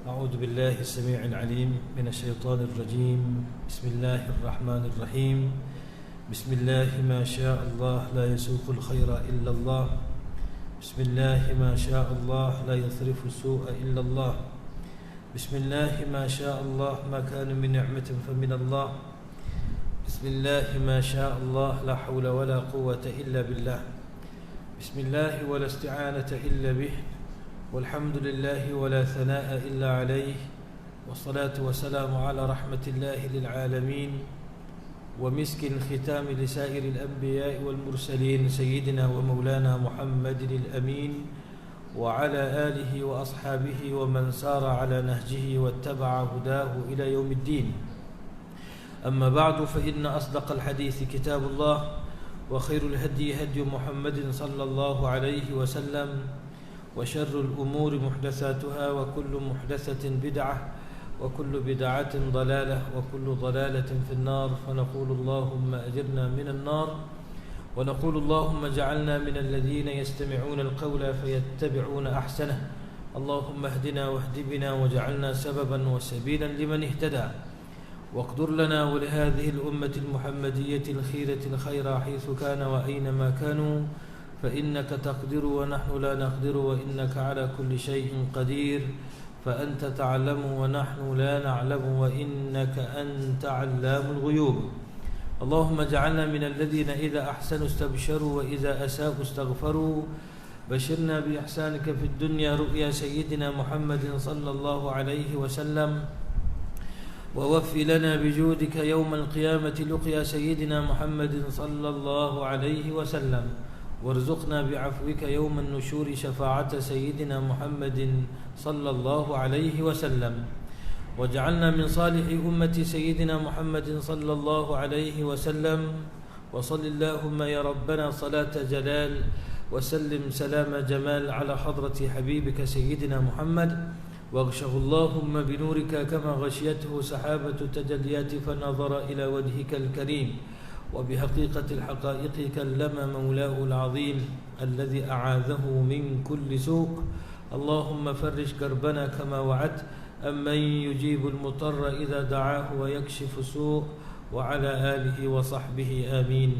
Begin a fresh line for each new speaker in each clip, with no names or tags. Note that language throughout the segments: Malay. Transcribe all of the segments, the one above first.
أعوذ بالله السميع العليم من الشيطان الرجيم. بسم الله الرحمن الرحيم. بسم الله ما شاء الله لا يسوق الخير إلا الله. بسم الله ما شاء الله لا يصرف السوء إلا الله. بسم الله ما شاء الله ما كان من نعمة فمن الله. بسم الله ما شاء الله لا حول ولا قوة إلا بالله. بسم الله ولا استعانة إلا به. والحمد لله ولا ثناء إلا عليه. والصلاة والسلام على رحمة الله للعالمين ومسك الختام لسائر الأنبياء والمرسلين سيدنا ومولانا محمد الأمين وعلى آله وأصحابه ومن سار على نهجه واتبع هداه إلى يوم الدين. أما بعد فإن أصدق الحديث كتاب الله وخير الهدي هدي محمد صلى الله عليه وسلم وشر الأمور محدثاتها وكل محدثة بدعة وكل بدعة ضلالة وكل ضلالة في النار. فنقول اللهم أجرنا من النار ونقول اللهم اجعلنا من الذين يستمعون القول فيتبعون أحسنه. اللهم اهدنا واهد بنا واجعلنا سببا وسبيلا لمن اهتدى. واقدر لنا ولهذه الأمة المحمدية الخيرة الخير حيث كان وأينما كانوا فإنك تقدر ونحن لا نقدر وإنك على كل شيء قدير. فأنت تعلم ونحن لا نعلم وإنك أنت علام الغيوب. اللهم اجعلنا من الذين إذا أحسنوا استبشروا وإذا أساءوا استغفروا. بشرنا بإحسانك في الدنيا رؤيا سيدنا محمد صلى الله عليه وسلم ووفي لنا بجودك يوم القيامة لقيا سيدنا محمد صلى الله عليه وسلم. وارزقنا بعفوك يوم النشور شفاعة سيدنا محمد صلى الله عليه وسلم. واجعلنا من صالح أمة سيدنا محمد صلى الله عليه وسلم. وصل اللهم يا ربنا صلاة جلال وسلم سلام جمال على حضرة حبيبك سيدنا محمد. واغشه اللهم بنورك كما غشيته سحابة تجليات فنظر إلى وجهك الكريم. وبحقيقة الحقائق كلم مولاه العظيم الذي أعاذه من كل سوء. اللهم فرج كربنا كما وعدت. أمن يجيب المضطر إذا دعاه ويكشف السوء. وعلى آله وصحبه آمين.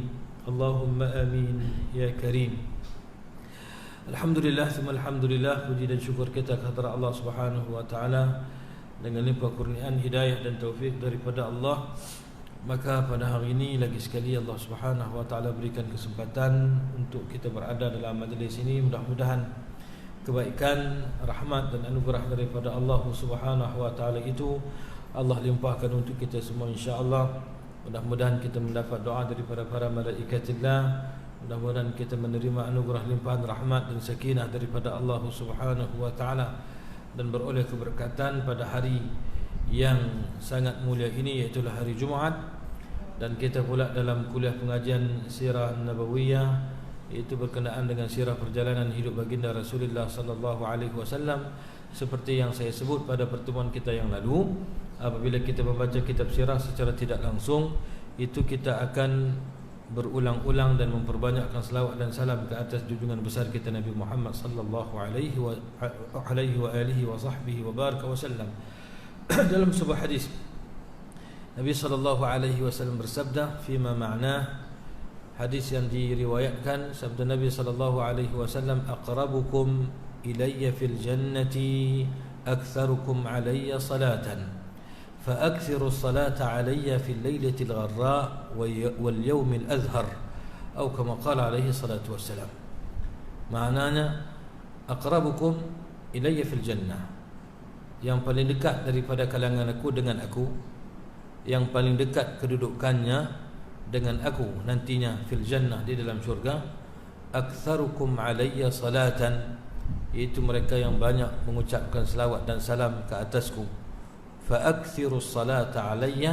اللهم آمين يا كريم. Alhamdulillah, semua alhamdulillah, puji dan syukur kita kepada Allah Subhanahu wa taala dengan limpah kurniaan hidayah dan taufik daripada Allah. Maka pada hari ini lagi sekali Allah Subhanahu wa taala berikan kesempatan untuk kita berada dalam majlis ini. Mudah-mudahan kebaikan, rahmat dan anugerah daripada Allah Subhanahu wa taala itu Allah limpahkan untuk kita semua insya-Allah. Mudah-mudahan kita mendapat doa daripada para malaikatillah. Mudah-mudahan kita menerima anugerah limpahan rahmat dan sakinah daripada Allah Subhanahu wa taala dan beroleh keberkatan pada hari yang sangat mulia ini, iaitu hari Jumaat. Dan kita pula dalam kuliah pengajian Sirah Nabawiyah, iaitu berkenaan dengan sirah perjalanan hidup baginda Rasulullah sallallahu alaihi wasallam. Seperti yang saya sebut pada pertemuan kita yang lalu, apabila kita membaca kitab sirah secara tidak langsung, itu kita akan berulang-ulang dan memperbanyakkan selawat dan salam ke atas junjungan besar kita Nabi Muhammad sallallahu alaihi wa alihi wa sahbihi wa baraka wasallam. Dalam sebuah hadis Nabi sallallahu alaihi wasallam bersabda, fima ma'na, hadis yang diriwayatkan sabda Nabi sallallahu alaihi wasallam, aqrabukum ilayya fil jannati aktsarukum alayya salatan فأكثروا الصلاة علي في الليلة الغراء واليوم الأزهر أو كما قال عليه الصلاة والسلام. Maknanya أقربكم إلي في الجنة, yang paling dekat daripada kalangan aku dengan aku, yang paling dekat kedudukannya dengan aku nantinya fil jannah, di dalam syurga. Aktsarukum alayya salatan, iaitu mereka yang banyak mengucapkan selawat dan salam ke atasku. Fa'akthirus salata alayya,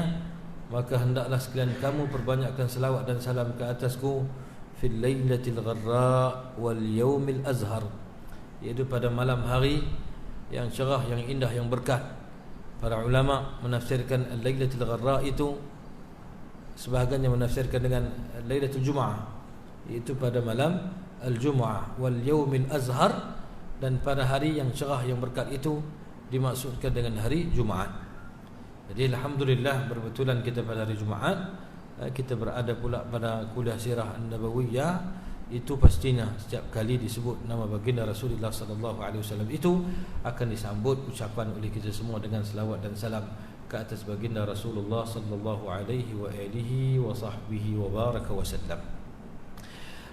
maka hendaklah sekalian kamu perbanyakkan selawat dan salam ke atasku. Fil lailatil gharra wal yaumil azhar, iaitu pada malam hari yang cerah, yang indah, yang berkat. Para ulama menafsirkan al-lailatul gharra itu, sebahagiannya menafsirkan dengan lailatul jumu'ah, iaitu pada malam al-jumu'ah. Wal yaumil azhar, dan pada hari yang cerah, yang berkat itu dimaksudkan dengan hari Jumaat. Jadi alhamdulillah berbetulan kita pada hari Jumaat, kita berada pula pada kuliah sirah An-Nabawiyah. Itu pastinya setiap kali disebut nama baginda Rasulullah sallallahu alaihi wasallam itu akan disambut ucapan oleh kita semua dengan selawat dan salam ke atas baginda Rasulullah sallallahu alaihi wa alihi wa sahbihi wa baraka wasallam.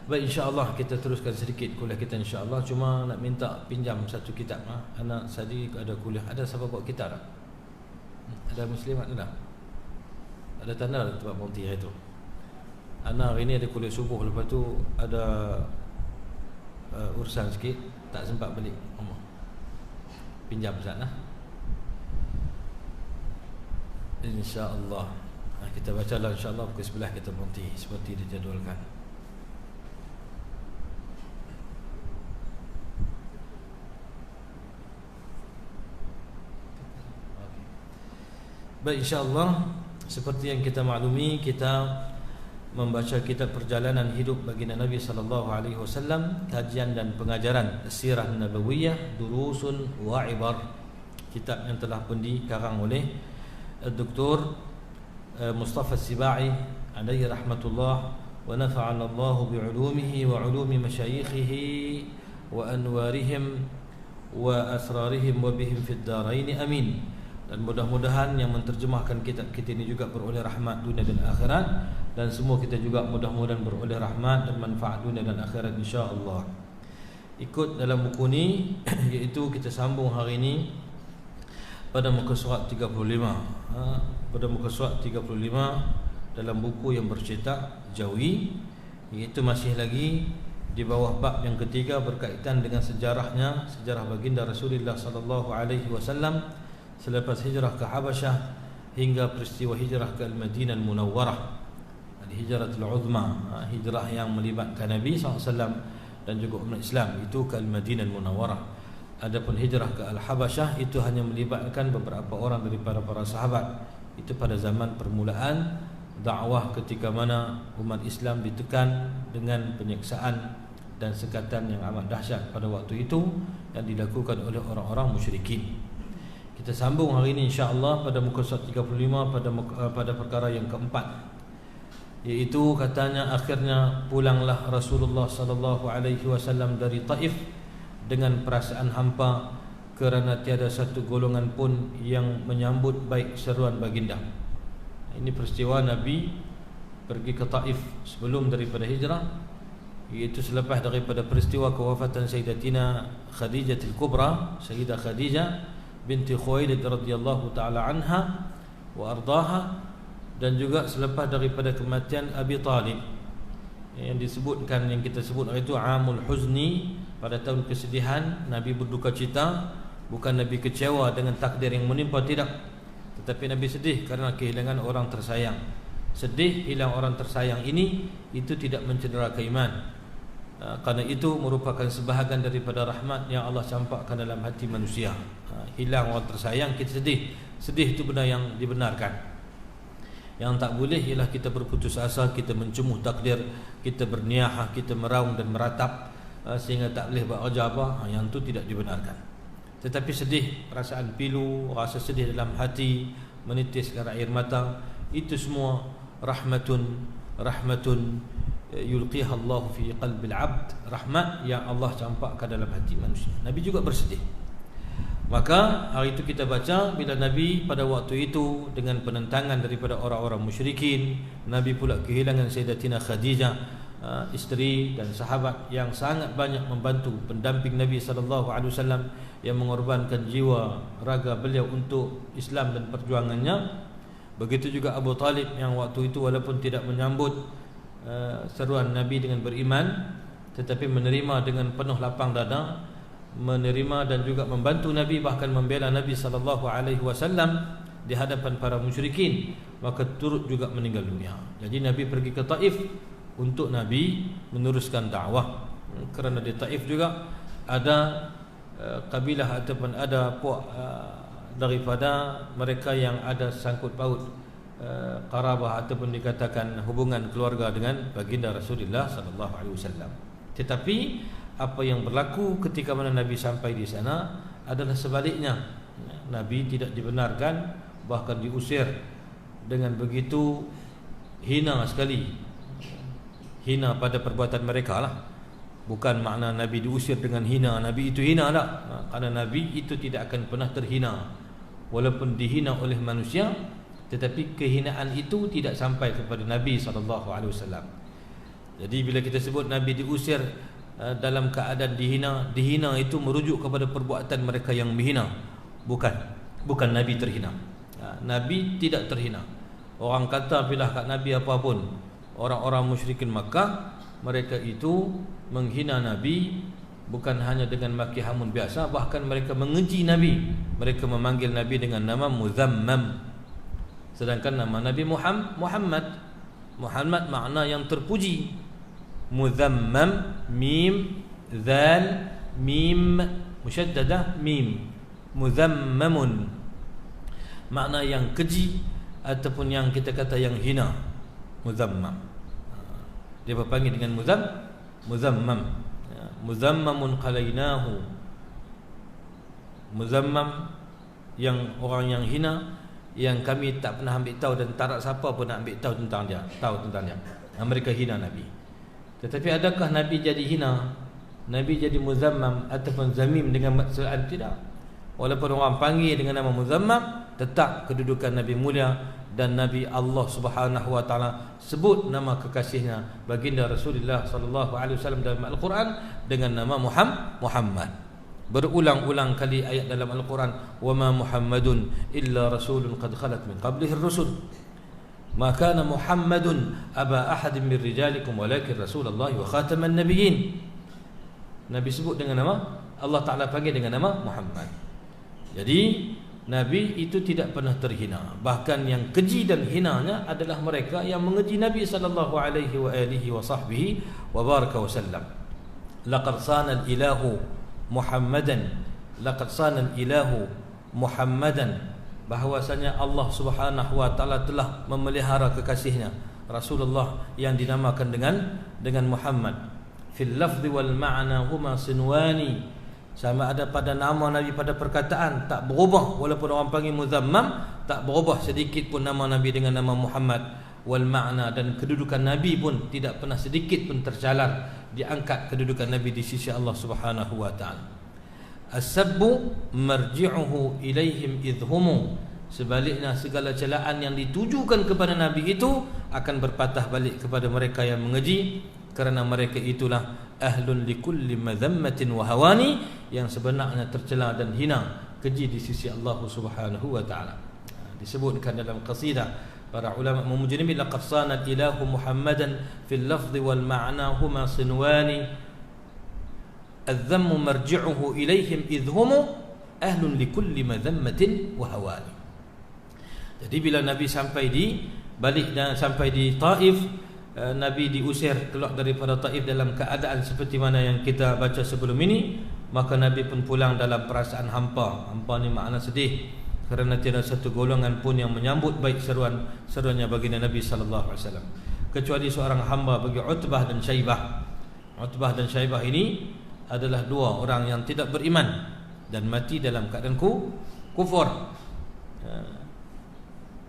Baik, insya-Allah kita teruskan sedikit kuliah kita insya-Allah. Cuma nak minta pinjam satu kitab. Anak tadi ada kuliah, ada siapa bawa kitab tak? Ada muslimat ada? Ada tanda tempat monti itu. Anak hari ni ada kuliah subuh, lepas tu ada urusan sikit, tak sempat balik. Pinjam Ustaz lah. InsyaAllah kita baca lah insyaAllah pukul 11 kita berhenti seperti dijadualkan. Baik, insyaAllah seperti yang kita maklumi, kita membaca kitab perjalanan hidup baginda Nabi sallallahu alaihi wasallam, kajian dan pengajaran Sirah Nabawiyah, Durusun wa Ibar, kitab yang telah pun dikarang oleh Dr. Mustafa Sibai alaihi rahmatullah, wa nafa'ana Allah bi'ulumihi wa 'ulumi masyayikhihi wa anwarihim wa asrarihim wa bihim fid darain, amin. Dan mudah-mudahan yang menterjemahkan kitab kita ini juga beroleh rahmat dunia dan akhirat, dan semua kita juga mudah-mudahan beroleh rahmat dan manfaat dunia dan akhirat insya-Allah. Ikut dalam buku ni iaitu kita sambung hari ini pada muka surat 35. Pada muka surat 35 dalam buku yang bercetak Jawi, iaitu masih lagi di bawah bab yang ketiga berkaitan dengan sejarahnya, sejarah baginda Rasulullah sallallahu alaihi wasallam selepas hijrah ke Habasyah hingga peristiwa hijrah ke Al-Madinah Al-Munawwarah, Al-Hijratul Uzma, hijrah yang melibatkan Nabi SAW dan juga umat Islam itu ke Al-Madinah Al-Munawwarah. Adapun hijrah ke Al-Habasyah itu hanya melibatkan beberapa orang daripada para sahabat. Itu pada zaman permulaan dakwah ketika mana umat Islam ditekan dengan penyiksaan dan sekatan yang amat dahsyat pada waktu itu yang dilakukan oleh orang-orang musyrikin. Kita sambung hari ini insya-Allah pada muka surat 35 pada perkara yang keempat, iaitu katanya akhirnya pulanglah Rasulullah sallallahu alaihi wasallam dari Taif dengan perasaan hampa kerana tiada satu golongan pun yang menyambut baik seruan baginda. Ini peristiwa Nabi pergi ke Taif sebelum daripada hijrah, iaitu selepas daripada peristiwa kewafatan Sayyidatina Khadijah Al-Kubra, Sayyidah Khadijah binti Khuwailid radhiyallahu taala anha wa ardaha, dan juga selepas daripada kematian Abi Talib yang disebutkan, yang kita sebut itu Amul Huzni, pada tahun kesedihan. Nabi berduka cita, bukan Nabi kecewa dengan takdir yang menimpa, tidak, tetapi Nabi sedih kerana kehilangan orang tersayang. Sedih hilang orang tersayang ini itu tidak mencederai iman, kerana itu merupakan sebahagian daripada rahmat yang Allah campakkan dalam hati manusia. Hilang orang tersayang, kita sedih. Sedih itu benda yang dibenarkan. Yang tak boleh ialah kita berputus asa, kita mencemuh takdir, kita berniahah, kita meraung dan meratap sehingga tak boleh buat kerja apa. Yang itu tidak dibenarkan. Tetapi sedih, perasaan pilu, rasa sedih dalam hati, menitiskan air mata, itu semua rahmatun yulqiha Allah fi qalbil abd, rahmat yang Allah campakkan dalam hati manusia. Nabi juga bersedih. Maka hari itu kita baca bila Nabi pada waktu itu dengan penentangan daripada orang-orang musyrikin, Nabi pula kehilangan Sayyidatina Khadijah, isteri dan sahabat yang sangat banyak membantu, pendamping Nabi SAW yang mengorbankan jiwa raga beliau untuk Islam dan perjuangannya. Begitu juga Abu Talib yang waktu itu walaupun tidak menyambut seruan Nabi dengan beriman, tetapi menerima dengan penuh lapang dada, menerima dan juga membantu Nabi, bahkan membela Nabi SAW di hadapan para musyrikin, maka turut juga meninggal dunia. Jadi Nabi pergi ke Taif untuk Nabi meneruskan dakwah, kerana di Taif juga ada kabilah ataupun ada puak daripada mereka yang ada sangkut paut qarabah ataupun dikatakan hubungan keluarga dengan baginda Rasulullah SAW. Tetapi apa yang berlaku ketika mana Nabi sampai di sana adalah sebaliknya. Nabi tidak dibenarkan, bahkan diusir dengan begitu hina sekali. Hina pada perbuatan mereka lah. Bukan makna Nabi diusir dengan hina, Nabi itu hina tak. Karena Nabi itu tidak akan pernah terhina. Walaupun dihina oleh manusia, tetapi kehinaan itu tidak sampai kepada Nabi SAW. Jadi bila kita sebut Nabi diusir dalam keadaan dihina itu merujuk kepada perbuatan mereka yang menghina. Bukan Nabi terhina. Nabi tidak terhina. Orang kata pilih kat Nabi apapun, orang-orang musyrikin Makkah, mereka itu menghina Nabi bukan hanya dengan maki hamun biasa, bahkan mereka mengeji Nabi. Mereka memanggil Nabi dengan nama Muzammam. Sedangkan nama Nabi Muhammad makna yang terpuji. Muzammam, mim, zal, mim musyaddadah, mim. Muzammamun, makna yang keji ataupun yang kita kata yang hina. Muzammam, dia berpanggil dengan muzammam. Muzammamun qalainahu. Muzammam, yang orang yang hina, yang kami tak pernah ambil tahu dan tak ada siapa pun nak ambil tahu tentang dia. Mereka hina Nabi. Tetapi adakah Nabi jadi hina? Nabi jadi muzammam ataupun zamim dengan maksudan? Tidak. Walaupun orang panggil dengan nama Muzammam, tetap kedudukan Nabi mulia, dan Nabi Allah Subhanahu wa taala sebut nama kekasihnya baginda Rasulullah sallallahu alaihi wasallam dalam Al-Quran dengan nama Muhammad. Berulang-ulang kali ayat dalam Al-Quran, "Wa ma Muhammadun illa rasulun qad khalat min qablihi ar-rusul. Ma kana Muhammadun aba ahadin min rijalikum walakin Rasulullah wa khataman nabiyyin." Nabi sebut dengan nama, Allah Taala panggil dengan nama Muhammad. Jadi Nabi itu tidak pernah terhina. Bahkan yang keji dan hinanya adalah mereka yang mengeji Nabi sallallahu alaihi wa alihi wa sahbihi wa baraka wa sallam. Laqad sana al-ilahu Muhammadan, laqad sana al-ilahu Muhammadan, bahwasanya Allah Subhanahu wa taala telah memelihara kekasihnya Rasulullah yang dinamakan dengan Muhammad. Fil lafzi wal ma'na huma sinwani, sama ada pada nama Nabi, pada perkataan tak berubah. Walaupun orang panggil Muzammam, tak berubah sedikit pun nama Nabi dengan nama Muhammad. Wal ma'na, dan kedudukan Nabi pun tidak pernah sedikit pun tercalar, diangkat kedudukan Nabi di sisi Allah Subhanahu wa ta'ala. As-sabbu marji'uhu ilaihim idhumu, sebaliknya segala celaan yang ditujukan kepada Nabi itu akan berpatah balik kepada mereka yang mengeji, kerana mereka itulah ahlun likulli madhammatin wa hawani, yang sebenarnya tercela dan hina, keji di sisi Allah Subhanahu wa taala. Disebutkan dalam qasidah para ulama memuji Nabi, laqad sana ilahu Muhammadan fil lafzi wal ma'na huma sinwani, adh-dhammu marji'uhu ilaihim idhumu ahlun likulli madhammatin wa hawani. Jadi bila Nabi sampai di Taif, Nabi diusir keluar daripada Taif dalam keadaan seperti mana yang kita baca sebelum ini, maka Nabi pun pulang dalam perasaan hampa. Hampa ni makna sedih, kerana tiada satu golongan pun yang menyambut baik seruannya baginda Nabi sallallahu alaihi wasallam, kecuali seorang hamba bagi Utbah dan Syaibah. Utbah dan Syaibah ini adalah dua orang yang tidak beriman dan mati dalam keadaan kufur.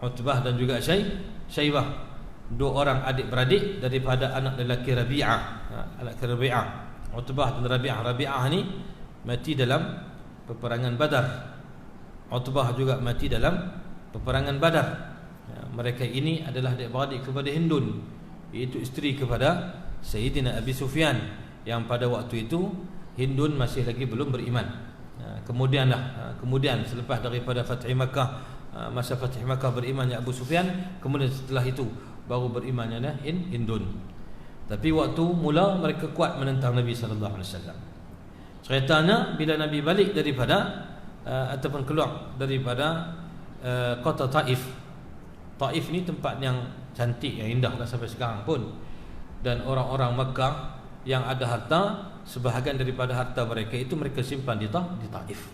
Utbah dan juga Syaibah, dua orang adik-beradik daripada anak lelaki Rabi'ah. Utbah dan Rabi'ah ni mati dalam peperangan Badar. Utbah juga mati dalam peperangan Badar. Mereka ini adalah adik-beradik kepada Hindun, iaitu isteri kepada Sayyidina Abi Sufyan, yang pada waktu itu Hindun masih lagi belum beriman. Kemudian selepas daripada Fath'i Makkah, masa Fath'i Makkah berimannya Abu Sufyan, kemudian setelah itu baru berimannya Hindun. Tapi waktu mula mereka kuat menentang Nabi sallallahu alaihi wasallam. Ceritanya bila Nabi balik daripada ataupun keluar daripada kota Taif. Taif ni tempat yang cantik, yang indah dah sampai sekarang pun. Dan orang-orang Makkah yang ada harta, sebahagian daripada harta mereka itu mereka simpan di Taif.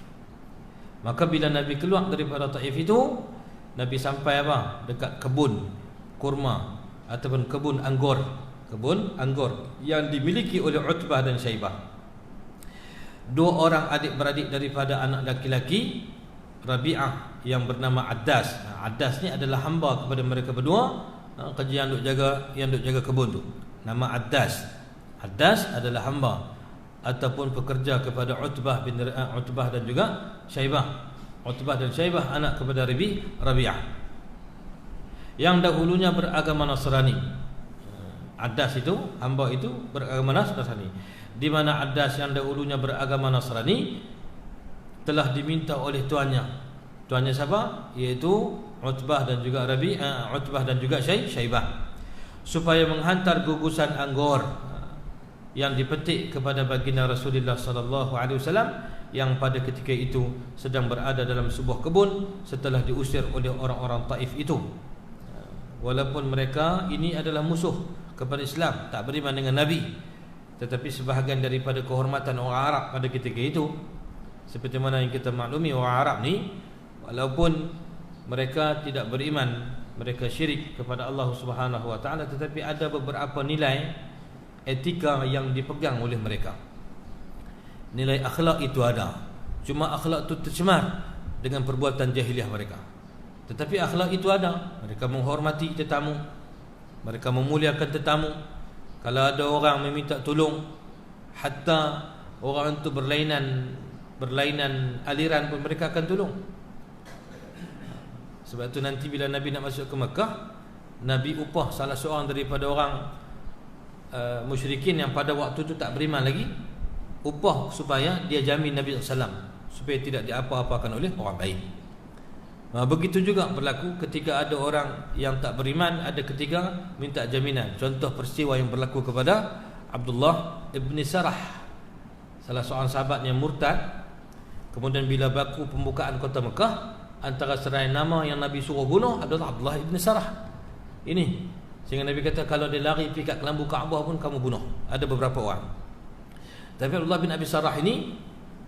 Maka bila Nabi keluar daripada Taif itu, Nabi sampai dekat kebun kurma ataupun kebun anggur yang dimiliki oleh Utbah dan Syaibah. Dua orang adik-beradik daripada anak laki-laki Rabi'ah yang bernama Addas. Addas ni adalah hamba kepada mereka berdua, kerja yang duk jaga kebun tu. Nama Addas. Addas adalah hamba ataupun pekerja kepada Utbah dan juga Syaibah. Utbah dan Syaibah anak kepada Rabi'ah yang dahulunya beragama Nasrani. Addas itu, hamba itu beragama Nasrani. Di mana Addas yang dahulunya beragama Nasrani telah diminta oleh tuannya. Tuannya siapa? Iaitu Utbah dan juga Utbah dan juga Syaibah, supaya menghantar gugusan anggur yang dipetik kepada baginda Rasulullah sallallahu alaihi wasallam yang pada ketika itu sedang berada dalam sebuah kebun setelah diusir oleh orang-orang Taif itu. Walaupun mereka ini adalah musuh kepada Islam, tak beriman dengan Nabi, tetapi sebahagian daripada kehormatan orang Arab pada ketika itu, seperti mana yang kita maklumi, orang Arab ni walaupun mereka tidak beriman, mereka syirik kepada Allah Subhanahu wa taala, tetapi ada beberapa nilai etika yang dipegang oleh mereka. Nilai akhlak itu ada. Cuma akhlak itu tercemar dengan perbuatan jahiliah mereka. Tetapi akhlak itu ada. Mereka menghormati tetamu, mereka memuliakan tetamu. Kalau ada orang meminta tolong, hatta orang itu berlainan aliran pun mereka akan tolong. Sebab itu nanti bila Nabi nak masuk ke Mekah, Nabi upah salah seorang daripada orang musyrikin yang pada waktu itu tak beriman lagi, upah supaya dia jamin Nabi SAW, supaya tidak diapa-apakan oleh orang lain. Begitu juga berlaku ketika ada orang yang tak beriman, ada ketiga minta jaminan. Contoh peristiwa yang berlaku kepada Abdullah ibn Sarah, salah seorang sahabat yang murtad. Kemudian bila berlaku pembukaan kota Mekah, antara serai nama yang Nabi suruh bunuh adalah Abdullah ibn Sarah ini. Sehingga Nabi kata kalau dia lari pergi kat kelambu Kaabah pun kamu bunuh. Ada beberapa orang. Tapi Abdullah bin Abi Sarah ini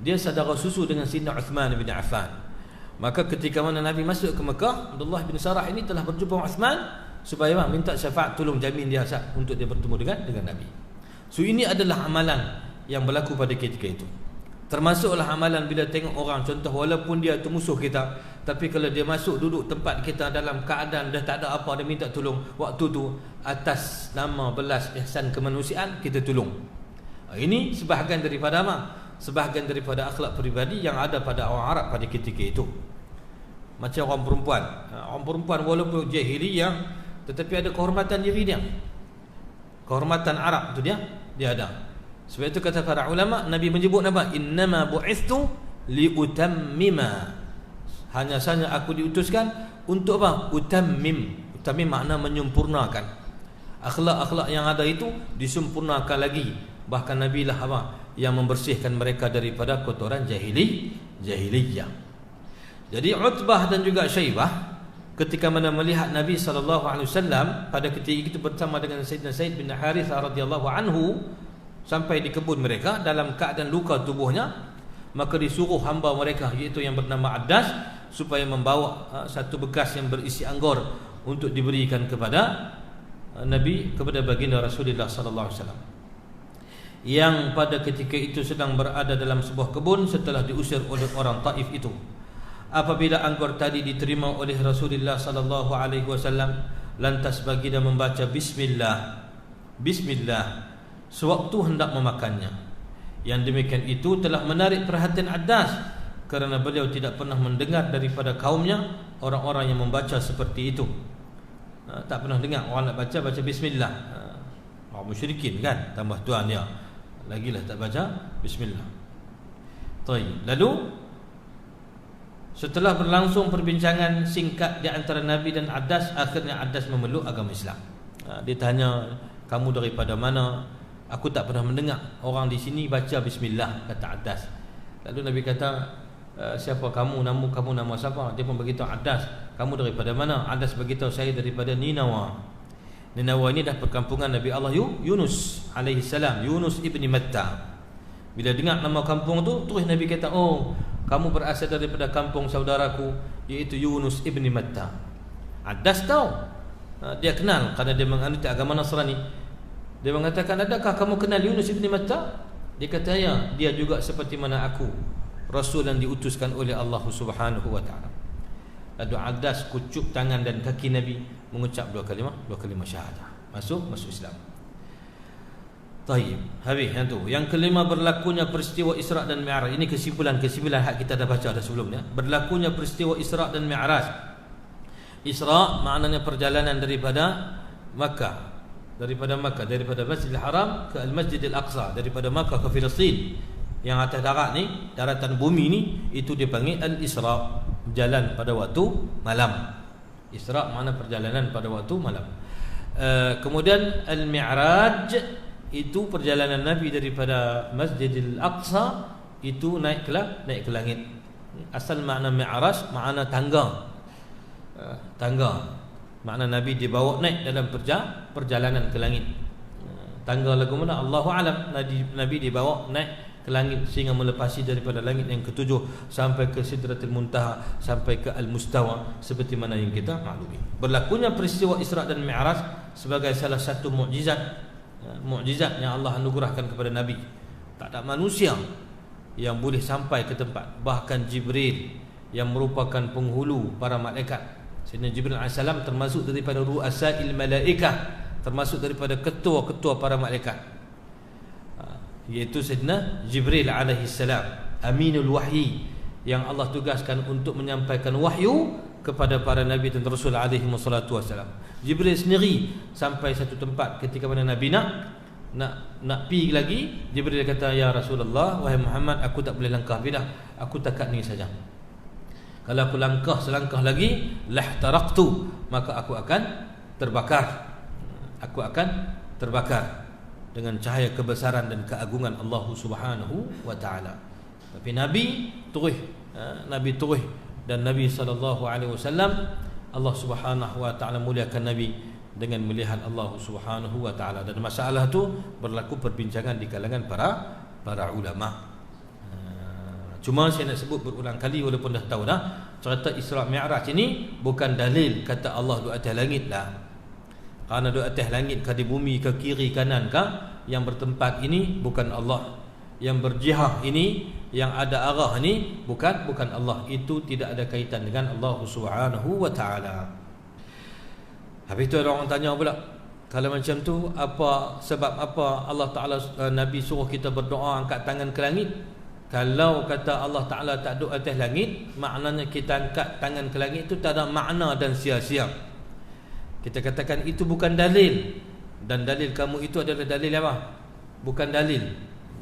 dia saudara susu dengan Sayyidina Uthman bin Affan. Maka ketika mana Nabi masuk ke Mekah, Abdullah bin Sarah ini telah berjumpa Uthman supaya minta syafaat, tolong jamin dia untuk dia bertemu dengan Nabi. So ini adalah amalan yang berlaku pada ketika itu. Termasuklah amalan bila tengok orang, contoh walaupun dia itu musuh kita, tapi kalau dia masuk duduk tempat kita dalam keadaan dah tak ada apa, dia minta tolong, waktu tu atas nama belas ihsan kemanusiaan kita tolong. Ini sebahagian daripada sebahagian daripada akhlak peribadi yang ada pada orang Arab pada ketika itu. Macam orang perempuan. Orang perempuan walaupun jahiliyah, tetapi ada kehormatan diri dia. Kehormatan Arab tu dia ada. Sebab itu kata para ulama, Nabi menyebut apa? Innama bu'ithtu liutammima. Hanya saja aku diutuskan untuk apa? Utammim. Utammim makna menyempurnakan. Akhlak-akhlak yang ada itu disempurnakan lagi. Bahkan Nabi lah apa? Yang membersihkan mereka daripada kotoran jahiliyah. Jadi Utbah dan juga Syaibah ketika mana melihat Nabi SAW pada ketika itu bersama dengan Sayyidina Zaid bin Harithah radhiyallahu anhu sampai di kebun mereka dalam keadaan luka tubuhnya, maka disuruh hamba mereka iaitu yang bernama Addas supaya membawa satu bekas yang berisi anggur untuk diberikan kepada Nabi, kepada baginda Rasulullah sallallahu alaihi wasallam yang pada ketika itu sedang berada dalam sebuah kebun setelah diusir oleh orang Taif itu. Apabila anggur tadi diterima oleh Rasulullah sallallahu alaihi wasallam, lantas baginda membaca bismillah sewaktu hendak memakannya. Yang demikian itu telah menarik perhatian Addas kerana beliau tidak pernah mendengar daripada kaumnya orang-orang yang membaca seperti itu. Tak pernah dengar orang nak baca bismillah. Orang musyrikin kan, tambah tuan dia lagilah tak baca bismillah. Lalu setelah berlangsung perbincangan singkat di antara Nabi dan Addas, akhirnya Addas memeluk agama Islam. Dia tanya, kamu daripada mana? Aku tak pernah mendengar orang di sini baca bismillah, kata Addas. Lalu Nabi kata, siapa kamu? Kamu nama siapa? Dia pun beritahu Addas, kamu daripada mana? Addas beritahu, saya daripada Ninawa. Ninawa ini dah perkampungan Nabi Allah Yunus alaihi salam, Yunus ibni Matta. Bila dengar nama kampung tu, terus Nabi kata, oh, kamu berasal daripada kampung saudaraku iaitu Yunus ibni Matta. Addas tahu, dia kenal kerana dia menganut agama Nasrani. Dia mengatakan, adakah kamu kenal Yunus ibn Matta? Dia kata, ya, dia juga seperti mana aku Rasul yang diutuskan oleh Allah Subhanahu wa taala. Lalu Adas kucuk tangan dan kaki Nabi, mengucap dua kalimah syahadah. Masuk Islam. Taib. Habis yang tu. Yang kelima, berlakunya peristiwa Isra' dan Mi'raj. Ini kesimpulan hak kita dah baca dah sebelumnya. Berlakunya peristiwa Isra' dan Mi'raj. Isra' maknanya perjalanan daripada Makkah, daripada Masjidil Haram ke Al-Masjidil Aqsa, daripada Makkah ke Filistin. Yang atas darat ni, daratan bumi ni, itu dipanggil Al-Isra', jalan pada waktu malam. Isra' makna perjalanan pada waktu malam. Kemudian Al-Mi'raj itu perjalanan Nabi daripada Masjidil Aqsa, itu naik ke langit. Asal makna Mi'raj makna tangga. Makna Nabi dibawa naik dalam perjalanan ke langit. Tangga lagu mana Allahu alam. Nabi dibawa naik ke langit sehingga melepasi daripada langit yang ketujuh sampai ke Sidratul Muntaha, sampai ke Al-Mustawa, seperti mana yang kita maklumi. Berlakunya peristiwa Isra' dan Mi'raj sebagai salah satu mukjizat yang Allah anugerahkan kepada Nabi. Tak ada manusia yang boleh sampai ke tempat. Bahkan Jibril yang merupakan penghulu para malaikat, Sayyidina Jibril AS termasuk daripada ru'asail malaikah, termasuk daripada ketua-ketua para malaikat, iaitu Sayyidina Jibril AS, Aminul Wahyi, yang Allah tugaskan untuk menyampaikan wahyu kepada para Nabi dan Rasul alaihi wassalatu wassalam. Jibril sendiri sampai satu tempat ketika mana Nabi nak pergi lagi, Jibril kata, ya Rasulullah, wahai Muhammad, aku tak boleh langkah dah, aku takat ni saja. Kalau aku langkah selangkah lagi, lahtaraqtu, maka aku akan terbakar. Dengan cahaya kebesaran dan keagungan Allah Subhanahu wa taala. Tapi Nabi terus dan Nabi sallallahu alaihi wasallam, Allah Subhanahu wa taala muliakan Nabi dengan melihat Allah Subhanahu wa taala, dan masalah tu berlaku perbincangan di kalangan para ulama. Cuma saya nak sebut berulang kali walaupun dah tahu dah, cerita Isra' Mi'raj ini bukan dalil kata Allah di atas langit lah. Kerana di atas langit ke di bumi ke kiri kanan ke, yang bertempat ini bukan Allah. Yang berjihad ini, yang ada arah ini bukan Allah. Itu tidak ada kaitan dengan Allah Subhanahu wa taala. Habis tu ada orang tanya pula, kalau macam tu sebab apa Allah Taala Nabi suruh kita berdoa angkat tangan ke langit? Kalau kata Allah Taala tak duduk atas langit, maknanya kita angkat tangan ke langit itu tak ada makna dan sia-sia. Kita katakan itu bukan dalil. Dan dalil kamu itu adalah dalil apa? Bukan dalil.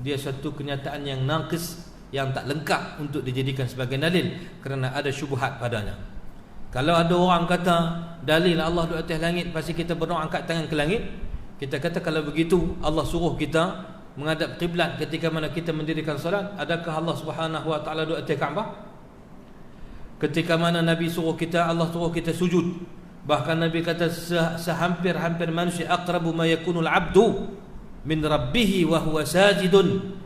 Dia satu kenyataan yang naqis, yang tak lengkap untuk dijadikan sebagai dalil, kerana ada syubhat padanya. Kalau ada orang kata dalil Allah di atas langit, pasti kita berdoa angkat tangan ke langit, kita kata kalau begitu Allah suruh kita menghadap kiblat ketika mana kita mendirikan solat. Adakah Allah Subhanahu wa taala di atas Kaabah? Ketika mana Nabi suruh kita, Allah suruh kita sujud. Bahkan Nabi kata sehampir-hampir manusia, aqrabu ma yakunul abdu min rabbih wa huwa sajidun.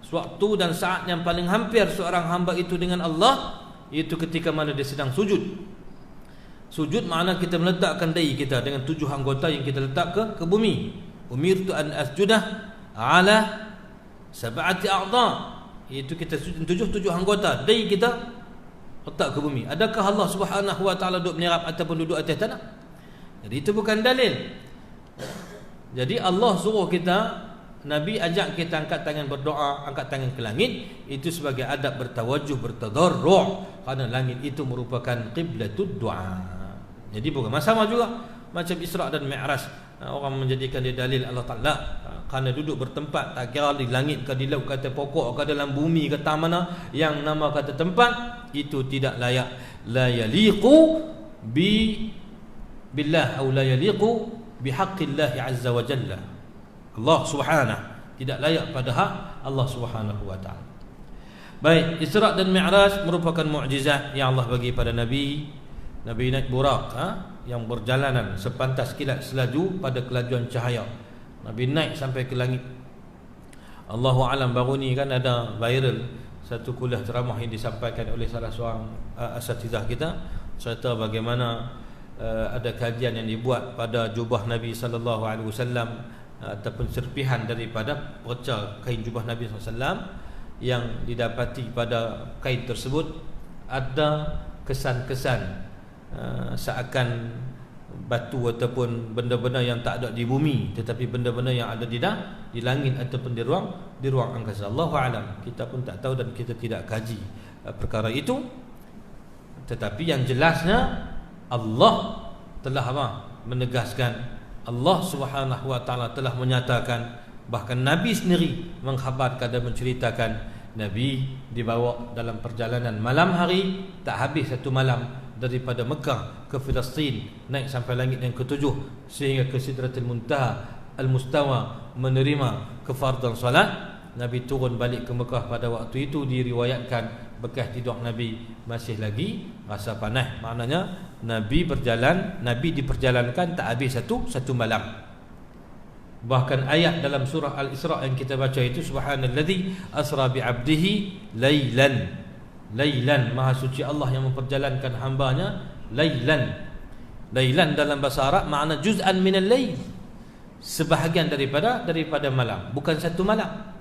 Suatu dan saat yang paling hampir seorang hamba itu dengan Allah, itu ketika mana dia sedang sujud. Sujud makna kita meletakkan dahi kita dengan 7 anggota yang kita letak ke bumi. Umirtu an asjudah ala sab'ati a'dha. Itu kita sujud 7 anggota, dahi kita letak ke bumi. Adakah Allah Subhanahu wa taala duduk menyerap ataupun duduk atas tanah? Jadi itu bukan dalil. Jadi Allah suruh kita, Nabi ajak kita angkat tangan berdoa, angkat tangan ke langit, itu sebagai adab bertawajuh, bertadarru', kerana langit itu merupakan qiblatud du'a. Jadi bukan sama juga macam Isra' dan Mi'raj. Orang menjadikan dia dalil Allah Ta'ala kerana duduk bertempat, tak kira di langit ke, di laut ke, atas pokok ke, dalam bumi ke, mana yang nama kata tempat, itu tidak layak. La yaliqu billah atau la yaliqu bihaqqillah azza wa jalla. Allah Subhanahu tidak layak pada hak Allah Subhanahu wa taala. Baik, Isra' dan Mi'raj merupakan mukjizat yang Allah bagi pada Nabi. Nabi naik burak, yang berjalanan sepantas kilat selaju pada kelajuan cahaya. Nabi naik sampai ke langit. Allahu alam, baru ni kan ada viral satu kuliah ceramah yang disampaikan oleh salah seorang asatizah kita, cerita bagaimana ada kajian yang dibuat pada jubah Nabi sallallahu alaihi wasallam ataupun serpihan daripada perca kain jubah Nabi sallallahu alaihi wasallam, yang didapati pada kain tersebut ada kesan-kesan seakan batu ataupun benda-benda yang tak ada di bumi, tetapi benda-benda yang ada di langit ataupun di ruang angkasa. Allahu a'lam. Kita pun tak tahu dan kita tidak kaji perkara itu. Tetapi yang jelasnya Allah telah menegaskan, Allah Subhanahu wa taala telah menyatakan, bahkan Nabi sendiri mengkhabarkan dan menceritakan, Nabi dibawa dalam perjalanan malam hari, tak habis satu malam, daripada Mekah ke Filistin, naik sampai langit yang ketujuh, sehingga ke Sidratul Muntaha Al-Mustawa, menerima kefardan salat. Nabi turun balik ke Mekah pada waktu itu, diriwayatkan bekas tidur Nabi masih lagi rasa panas. Maknanya Nabi diperjalankan tak habis satu malam. Bahkan ayat dalam surah Al-Isra yang kita baca itu, subhanallazi asra bi'abdihi lailan. Lailan, maha suci Allah yang memperjalankan hambanya lailan. Lailan dalam bahasa Arab makna juz'an minal lail, sebahagian daripada malam, bukan satu malam.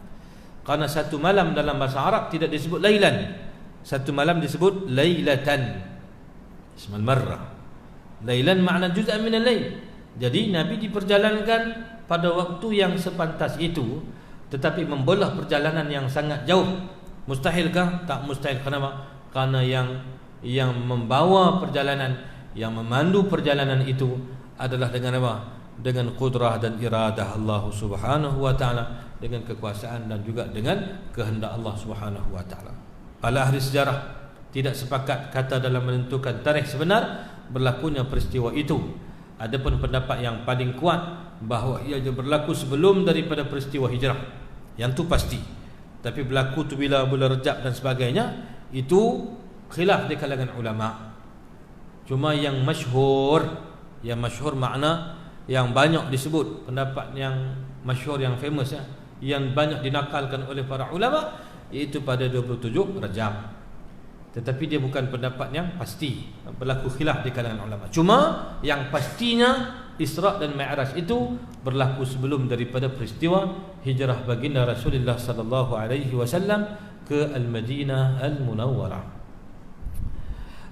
Karena satu malam dalam bahasa Arab tidak disebut lailan. Satu malam disebut lailatan. Ismul marrah. Lailan makna juz'an minal lail. Jadi Nabi diperjalankan pada waktu yang sepantas itu, tetapi membelah perjalanan yang sangat jauh. Mustahilkah? Tak mustahil. Kenapa? Karena yang membawa perjalanan, yang memandu perjalanan itu adalah dengan apa? Dengan qudrah dan iradah Allah Subhanahu wa taala, dengan kekuasaan dan juga dengan kehendak Allah Subhanahu wa taala. Para ahli sejarah tidak sepakat kata dalam menentukan tarikh sebenar berlakunya peristiwa itu. Adapun pendapat yang paling kuat bahawa ia berlaku sebelum daripada peristiwa hijrah, yang tu pasti. Tapi berlaku tu bila bulan Rejab dan sebagainya, itu khilaf di kalangan ulama. Cuma yang masyhur makna yang banyak disebut, pendapat yang masyhur, yang famous yang banyak dinakalkan oleh para ulama, iaitu pada 27 Rejab. Tetapi dia bukan pendapat yang pasti, berlaku khilaf di kalangan ulama. Cuma yang pastinya Isra dan Mi'raj itu berlaku sebelum daripada peristiwa hijrah baginda Rasulullah sallallahu alaihi wasallam ke Al-Madinah Al-Munawwarah.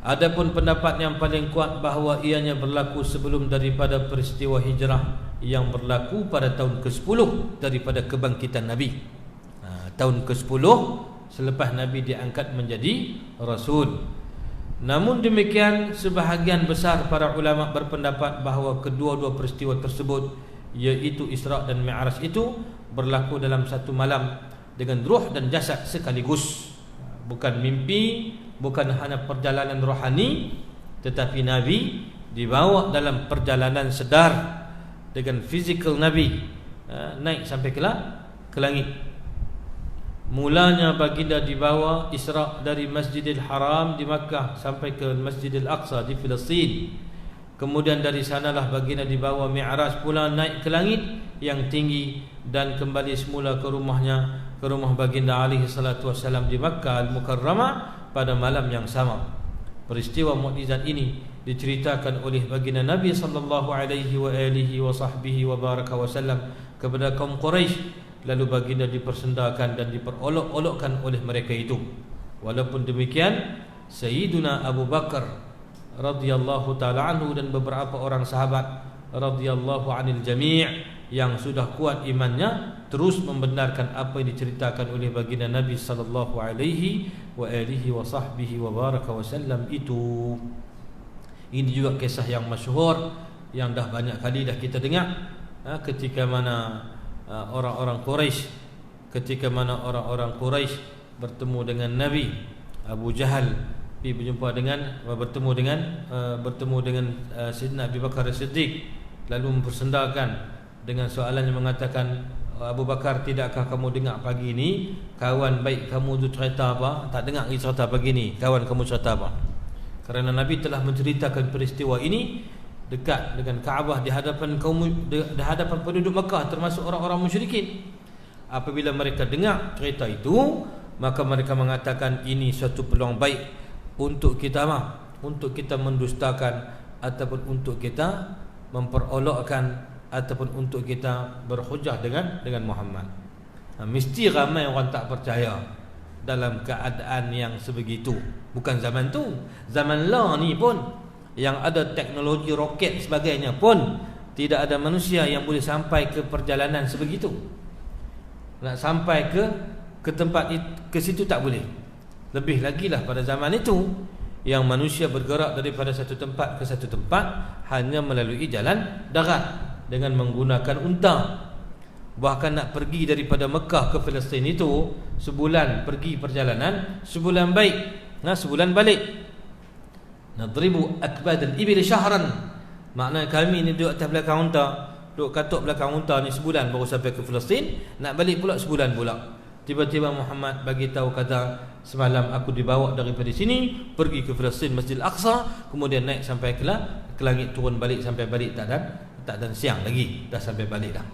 Adapun pendapat yang paling kuat bahawa ianya berlaku sebelum daripada peristiwa hijrah yang berlaku pada tahun ke-10 daripada kebangkitan Nabi. Tahun ke-10 selepas Nabi diangkat menjadi Rasul. Namun demikian, sebahagian besar para ulama berpendapat bahawa kedua-dua peristiwa tersebut, iaitu Isra' dan Mi'raj itu berlaku dalam satu malam dengan ruh dan jasad sekaligus. Bukan mimpi, bukan hanya perjalanan rohani, tetapi Nabi dibawa dalam perjalanan sedar dengan fizikal Nabi, naik sampai ke langit. Mulanya baginda dibawa Isra' dari Masjidil Haram di Makkah sampai ke Masjidil Aqsa di Filistin. Kemudian dari sanalah baginda dibawa Mi'raj pula, naik ke langit yang tinggi dan kembali semula ke rumahnya, ke rumah baginda alaihi salatu wassalam di Makkah Al-Mukarramah pada malam yang sama. Peristiwa mukjizat ini diceritakan oleh baginda Nabi sallallahu alaihi wa alihi wa sahbihi wa baraka wasallam kepada kaum Quraisy. Lalu baginda dipersendakan dan diperolok-olokkan oleh mereka itu. Walaupun demikian, Sayyiduna Abu Bakar radhiyallahu ta'ala anhu dan beberapa orang sahabat radhiyallahu anil jami' yang sudah kuat imannya terus membenarkan apa yang diceritakan oleh baginda Nabi sallallahu alaihi wa alihi wa sahbihi wa baraka wasallam itu. Ini juga kisah yang masyhur yang dah banyak kali dah kita dengar, ketika mana orang-orang Quraisy bertemu dengan Nabi. Abu Jahal bertemu dengan Sayyidina Abu Bakar As-Siddiq, lalu mempersendakan dengan soalan yang mengatakan, Abu Bakar, tidakkah kamu dengar pagi ini kawan baik kamu tu cerita apa? Tak dengar lagi cerita pagi ni, kawan kamu cerita apa? Kerana Nabi telah menceritakan peristiwa ini dekat dengan Kaabah di hadapan penduduk Mekah, termasuk orang-orang musyrikin. Apabila mereka dengar cerita itu, maka mereka mengatakan ini suatu peluang baik untuk kita mendustakan ataupun untuk kita memperolokkan ataupun untuk kita berhujah dengan Muhammad. Mesti ramai orang tak percaya. dalam keadaan yang sebegitu. Bukan zaman tu, zaman lah ni pun yang ada teknologi roket sebagainya pun tidak ada manusia yang boleh sampai ke perjalanan sebegitu. Nak sampai ke tempat ke situ tak boleh. Lebih lagi lah pada zaman itu yang manusia bergerak daripada satu tempat ke satu tempat hanya melalui jalan darat dengan menggunakan unta. Bahkan nak pergi daripada Mekah ke Palestin itu sebulan pergi perjalanan, sebulan baik, sebulan balik. Nadribu akbad al-ibil syahran. Maknanya kami ni duduk atas belakang unta, duduk katuk belakang unta ni sebulan baru sampai ke Palestin, nak balik pula sebulan pula. Tiba-tiba Muhammad bagi tahu kata, semalam aku dibawa daripada sini pergi ke Palestin, Masjid Al-Aqsa, kemudian naik sampai ke langit, turun balik sampai balik tak dan siang lagi dah sampai balik dah.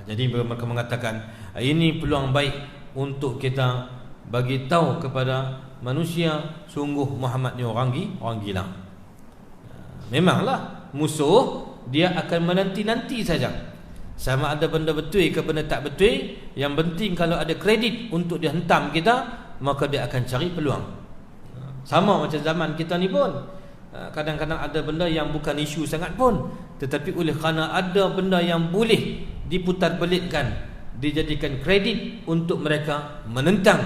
Jadi mereka mengatakan ini peluang baik untuk kita bagi tahu kepada manusia sungguh Muhammad ni orang gila. Memanglah musuh dia akan menanti-nanti saja. Sama ada benda betul ke benda tak betul, yang penting kalau ada kredit untuk dia hentam kita, maka dia akan cari peluang. Sama macam zaman kita ni pun, kadang-kadang ada benda yang bukan isu sangat pun, tetapi oleh kerana ada benda yang boleh diputar belitkan, dijadikan kredit untuk mereka menentang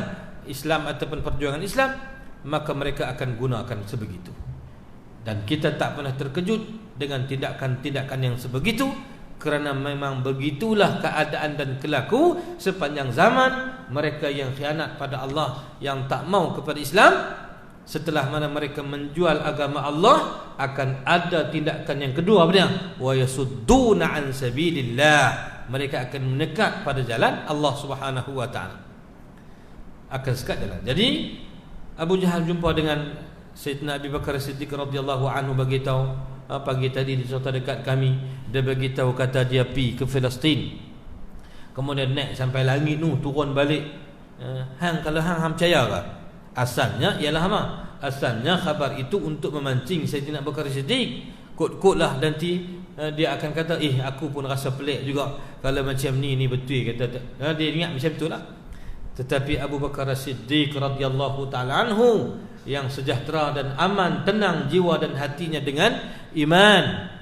Islam ataupun perjuangan Islam, maka mereka akan gunakan sebegitu. Dan kita tak pernah terkejut dengan tindakan-tindakan yang sebegitu, kerana memang begitulah keadaan dan kelaku sepanjang zaman. Mereka yang khianat pada Allah, yang tak mau kepada Islam, setelah mana mereka menjual agama Allah, akan ada tindakan yang kedua, apa dia? Wa yasudduna an sabilillah. Mereka akan mendekat pada jalan Allah Subhanahu wa taala. Akan sekat jalan. Jadi Abu Jahal jumpa dengan Sayyidina Abu Bakar Siddiq radhiyallahu anhu, bagi tahu pagi tadi di kota dekat kami, dia bagi tahu kata dia pergi ke Palestin, kemudian naik sampai langit tu, turun balik. Kalau hang percaya ke? Asalnya ialah apa? Asalnya khabar itu untuk memancing Sayyidina Abu Bakar Siddiq. Kot-kot lah nanti dia akan kata, aku pun rasa pelik juga kalau macam ni betul, kata dia ingat macam tu lah. Tetapi Abu Bakar Siddiq radhiyallahu ta'ala anhu, yang sejahtera dan aman, tenang jiwa dan hatinya dengan iman.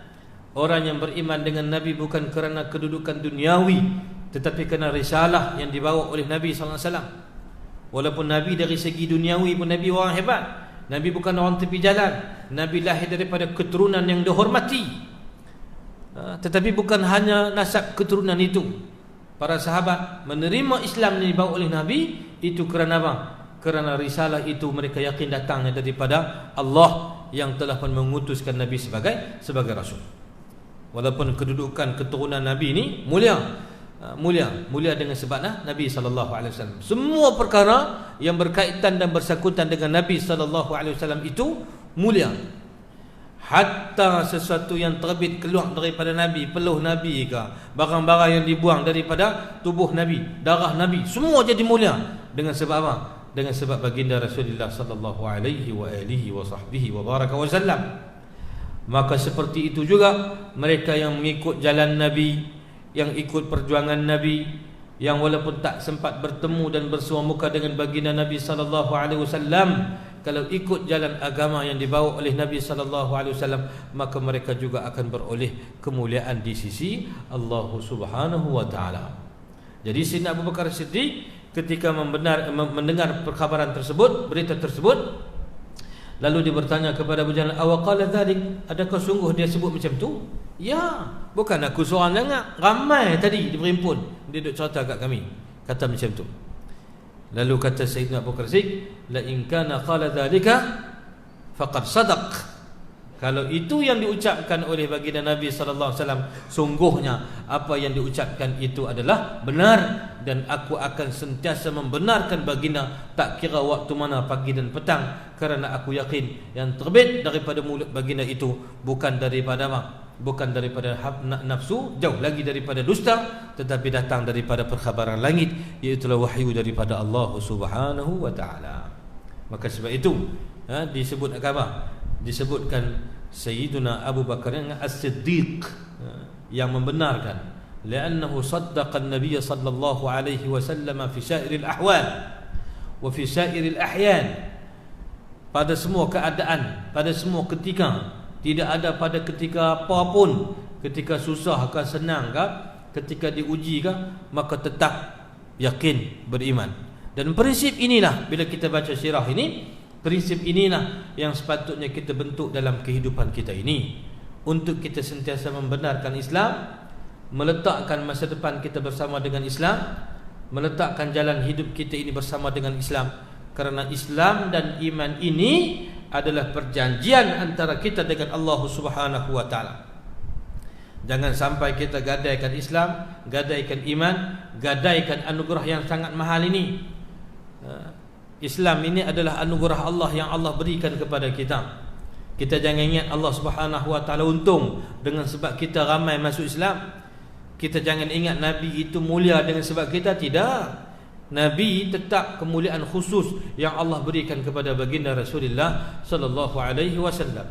Orang yang beriman dengan Nabi bukan kerana kedudukan duniawi, tetapi kerana risalah yang dibawa oleh Nabi sallallahu alaihi wasallam. Walaupun Nabi dari segi duniawi pun Nabi orang hebat, Nabi bukan orang tepi jalan, Nabi lahir daripada keturunan yang dihormati. Tetapi bukan hanya nasab keturunan itu. Para sahabat menerima Islam yang dibawa oleh Nabi itu kerana apa? Kerana risalah itu mereka yakin datangnya daripada Allah yang telah pun mengutuskan Nabi sebagai rasul. Walaupun kedudukan keturunan Nabi ini mulia dengan sebabnya Nabi sallallahu alaihi wasallam. Semua perkara yang berkaitan dan bersangkutan dengan Nabi sallallahu alaihi wasallam itu mulia. Hatta sesuatu yang terbit keluar daripada Nabi, peluh Nabi ke, barang-barang yang dibuang daripada tubuh Nabi, darah Nabi, semua jadi mulia dengan sebab apa? Dengan sebab baginda Rasulullah sallallahu alaihi wa alihi wa sahbihi wa baraka wa sallam. Maka seperti itu juga mereka yang mengikut jalan Nabi, yang ikut perjuangan Nabi, yang walaupun tak sempat bertemu dan bersua muka dengan baginda Nabi sallallahu alaihi wasallam, kalau ikut jalan agama yang dibawa oleh Nabi sallallahu alaihi wasallam, maka mereka juga akan beroleh kemuliaan di sisi Allah Subhanahu wa taala. Jadi Sayyidina Abu Bakar Siddiq ketika mendengar perkhabaran tersebut, berita tersebut, lalu dia bertanya kepada Abu Jahal, awaqala dzalik, adakah sungguh dia sebut macam tu? Ya, bukan aku seorang dengar, ramai tadi berhimpun, dia duduk cerita kat kami, kata macam tu. Lalu kata Sayyidina Abu Bakar Siddiq, la in kana qala dzalika faqad sadaq. Kalau itu yang diucapkan oleh baginda Nabi sallallahu alaihi wasallam, sungguhnya apa yang diucapkan itu adalah benar, dan aku akan sentiasa membenarkan baginda tak kira waktu mana, pagi dan petang, kerana aku yakin yang terbit daripada mulut baginda itu bukan daripada nafsu, jauh lagi daripada dusta, tetapi datang daripada perkhabaran langit, iaitu wahyu daripada Allah Subhanahu wa taala. Maka sebab itu disebut apa? Disebutkan Sayyiduna Abu Bakar As-Siddiq yang membenarkan, li'annahu saddaqa an-nabiy sallallahu alaihi wasallam fi sa'iril ahwal wa fi sa'iril ahyan, pada semua keadaan, pada semua ketika. Tidak ada pada ketika apapun, ketika susah ke senang ke, ketika diuji ke, maka tetap yakin beriman. Dan prinsip inilah, bila kita baca sirah ini, prinsip inilah yang sepatutnya kita bentuk dalam kehidupan kita ini, untuk kita sentiasa membenarkan Islam, meletakkan masa depan kita bersama dengan Islam, meletakkan jalan hidup kita ini bersama dengan Islam. Kerana Islam dan iman ini adalah perjanjian antara kita dengan Allah Subhanahu wa taala. Jangan sampai kita gadaikan Islam, gadaikan iman, gadaikan anugerah yang sangat mahal ini. Islam ini adalah anugerah Allah yang Allah berikan kepada kita. Kita jangan ingat Allah Subhanahu wa taala untung dengan sebab kita ramai masuk Islam. Kita jangan ingat Nabi itu mulia dengan sebab kita. Tidak. Nabi tetap kemuliaan khusus yang Allah berikan kepada baginda Rasulullah sallallahu alaihi wasallam.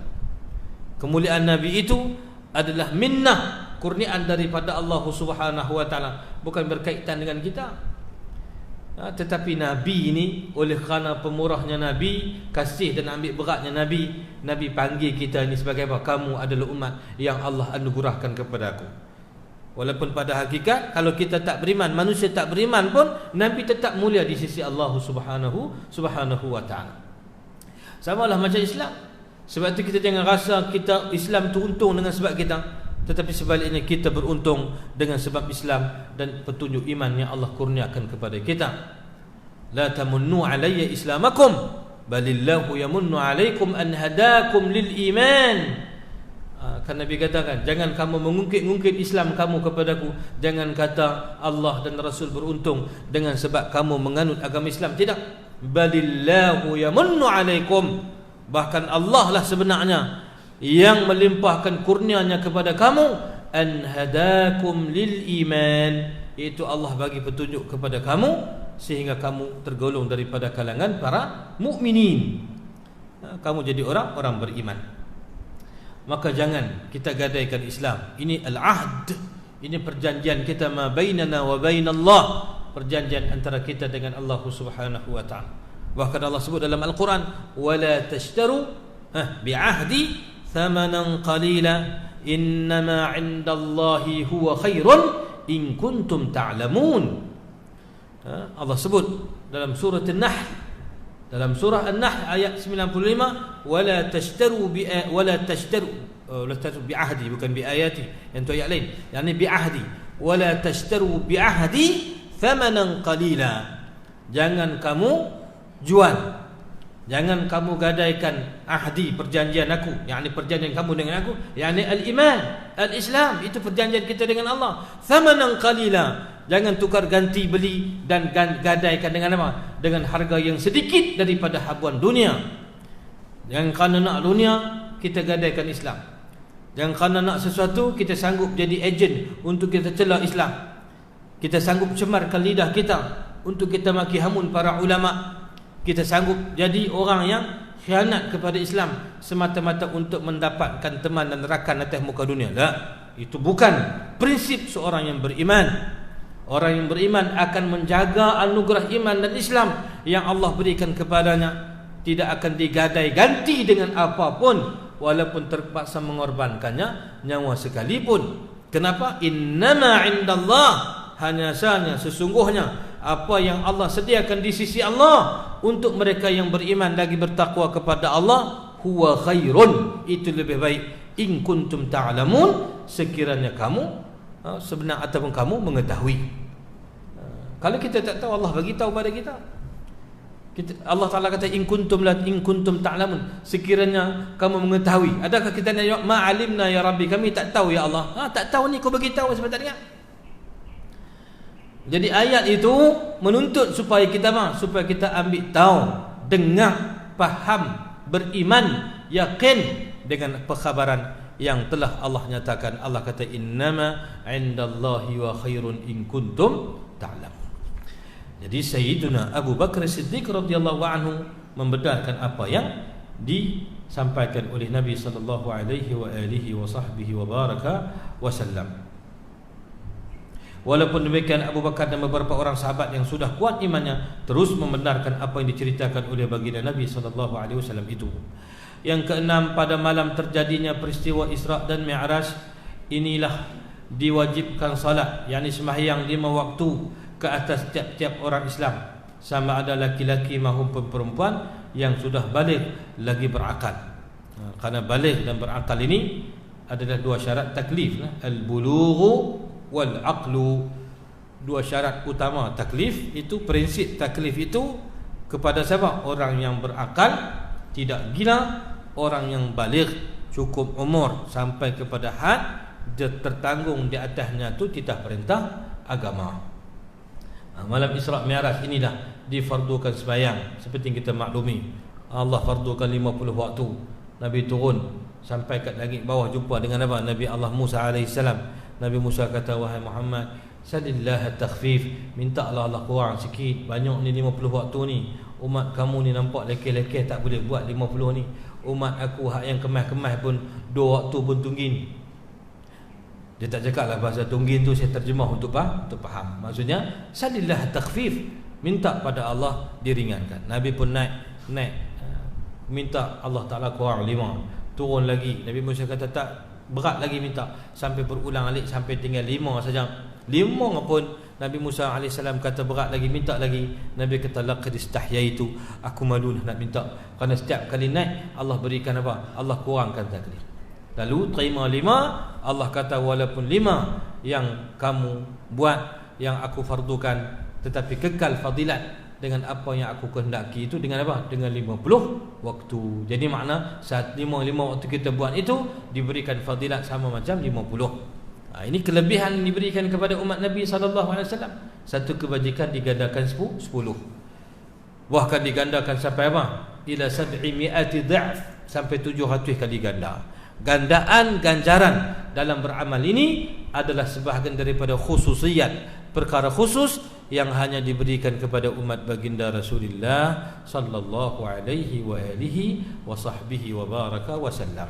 Kemuliaan Nabi itu adalah minnah, kurniaan daripada Allah Subhanahu wa taala, bukan berkaitan dengan kita. Tetapi Nabi ini, oleh kerana pemurahnya Nabi, kasih dan ambil beratnya Nabi, Nabi panggil kita ini sebagai apa? Kamu adalah umat yang Allah anugerahkan kepada aku. Walaupun pada hakikat kalau kita tak beriman, manusia tak beriman pun, Nabi tetap mulia di sisi Allah Subhanahu wa taala. Samalah macam Islam. Sebab itu kita jangan rasa kita Islam tu untung dengan sebab kita, tetapi sebaliknya kita beruntung dengan sebab Islam dan petunjuk iman yang Allah kurniakan kepada kita. La tamunnu alayya islamakum balillahu yamunnu alaikum an hadakum lil iman. Kan Nabi katakan, jangan kamu mengungkit-ungkit Islam kamu kepadaku. Jangan kata Allah dan Rasul beruntung dengan sebab kamu menganut agama Islam. Tidak. Balillahu yamunnu alaikum. Bahkan Allah lah sebenarnya yang melimpahkan kurnianya kepada kamu. An hadakum lil iman. Iaitu Allah bagi petunjuk kepada kamu sehingga kamu tergolong daripada kalangan para mukminin. Kamu jadi orang beriman. Maka jangan kita gadaikan Islam. Ini al-ahd, ini perjanjian kita ma bainana wa bainallah, perjanjian antara kita dengan Allah Subhanahu wa taala. Bahkan Allah sebut dalam Al-Quran, wala tashtaru bi'ahdi thamanan qalila innama 'indallahi huwa khairun in kuntum ta'lamun. Allah sebut dalam surah An-Nahl, dalam surah An-Nahl ayat 95, wala tashtaru bi'ahdi, bukan bi'ayati, yang tu ayat lain. Yani bi'ahdi, wala tashtaru bi'ahdi thamanan qalila. Jangan kamu jual, jangan kamu gadaikan ahdi, perjanjian aku, yakni perjanjian kamu dengan aku, yakni al-iman, al-Islam, itu perjanjian kita dengan Allah. Thamanan qalila, jangan tukar ganti beli dan gadaikan dengan apa? Dengan harga yang sedikit daripada habuan dunia. Jangan kerana nak dunia kita gadaikan Islam. Jangan kerana nak sesuatu kita sanggup jadi ejen untuk kita celah Islam. Kita sanggup cemarkan lidah kita untuk kita maki hamun para ulama. Kita sanggup jadi orang yang khianat kepada Islam semata-mata untuk mendapatkan teman dan rakan atas muka dunia. Tak, itu bukan prinsip seorang yang beriman. Orang yang beriman akan menjaga anugerah iman dan Islam yang Allah berikan kepadanya, tidak akan digadai ganti dengan apapun, walaupun terpaksa mengorbankannya nyawa sekalipun. Kenapa? Innama 'indallah, hanya saja sesungguhnya apa yang Allah sediakan di sisi Allah untuk mereka yang beriman lagi bertakwa kepada Allah, huwa khairun, itu lebih baik. In kuntum ta'lamun, sekiranya kamu sebenar ataupun kamu mengetahui. Kalau kita tak tahu, Allah bagi tahu pada kita. Allah Taala kata in kuntum ta'lamun, sekiranya kamu mengetahui. Adakah kita nak jawab ma alimna ya rabbi, kami tak tahu ya Allah? Tak tahu ni kau bagi tahu sebab tak dengar. Jadi ayat itu menuntut supaya kita ambil tahu, dengar, faham, beriman, yakin dengan perkhabaran yang telah Allah nyatakan. Allah kata innama 'indallahi wa khairun in kuntum ta'lamun. Jadi Sayyiduna Abu Bakar Siddiq radhiyallahu anhu membenarkan apa yang disampaikan oleh Nabi sallallahu alaihi wa alihi wa sahbihi wa baraka wasallam. Walaupun demikian, Abu Bakar dan beberapa orang sahabat yang sudah kuat imannya terus membenarkan apa yang diceritakan oleh baginda Nabi SAW itu. Yang keenam, pada malam terjadinya peristiwa Isra dan Mi'raj, inilah diwajibkan salat, yakni sembahyang 5 waktu ke atas tiap-tiap orang Islam, sama ada laki-laki maupun perempuan yang sudah baligh lagi berakal. Karena baligh dan berakal ini adalah dua syarat taklif, al-bulughu wal aqlu. Dua syarat utama taklif itu, prinsip taklif itu kepada siapa? Orang yang berakal, tidak gila, orang yang baligh, cukup umur sampai kepada had, dia tertanggung di atasnya itu titah perintah agama. Malam Isra Mi'raj inilah difardukan sembahyang. Seperti yang kita maklumi, Allah fardukan 50 waktu. Nabi turun sampai kat langit bawah, jumpa dengan apa? Nabi Allah Musa alaihissalam. Nabi Musa kata, wahai Muhammad, salillah takhfif, minta Allah kurang sikit. Banyak ni 50 waktu ni. Umat kamu ni nampak lekeh-lekeh, tak boleh buat 50 ni. Umat aku hak yang kemas-kemas pun 2 waktu pun tunggin. Dia tak cakap lah bahasa tunggin tu, saya terjemah untuk faham. Maksudnya salillah takhfif, minta pada Allah diringankan. Nabi pun naik minta Allah Ta'ala kurang 5. Turun lagi, Nabi Musa kata tak, berat lagi minta, sampai berulang alik sampai tinggal 5 saja. 5 pun Nabi Musa AS kata berat lagi, minta lagi. Nabi kata laqad istahyaitu, aku malu nak minta, kerana setiap kali naik Allah berikan apa? Allah kurangkan taklif. Lalu terima 5. Allah kata walaupun 5 yang kamu buat, yang aku fardukan, tetapi kekal fadilat dengan apa yang aku kehendaki itu, dengan apa? Dengan 50 waktu. Jadi makna saat 5 waktu kita buat itu diberikan fadilat sama macam 50. Ini kelebihan yang diberikan kepada umat Nabi SAW. Satu kebajikan digandakan 10, bahkan digandakan sampai apa? Ila 700 dha'f, sampai 700 kali ganda. Gandaan ganjaran dalam beramal ini adalah sebahagian daripada khususiyat, perkara khusus yang hanya diberikan kepada umat baginda Rasulullah sallallahu alaihi wa alihi wa sahbihi wa baraka wa sallam.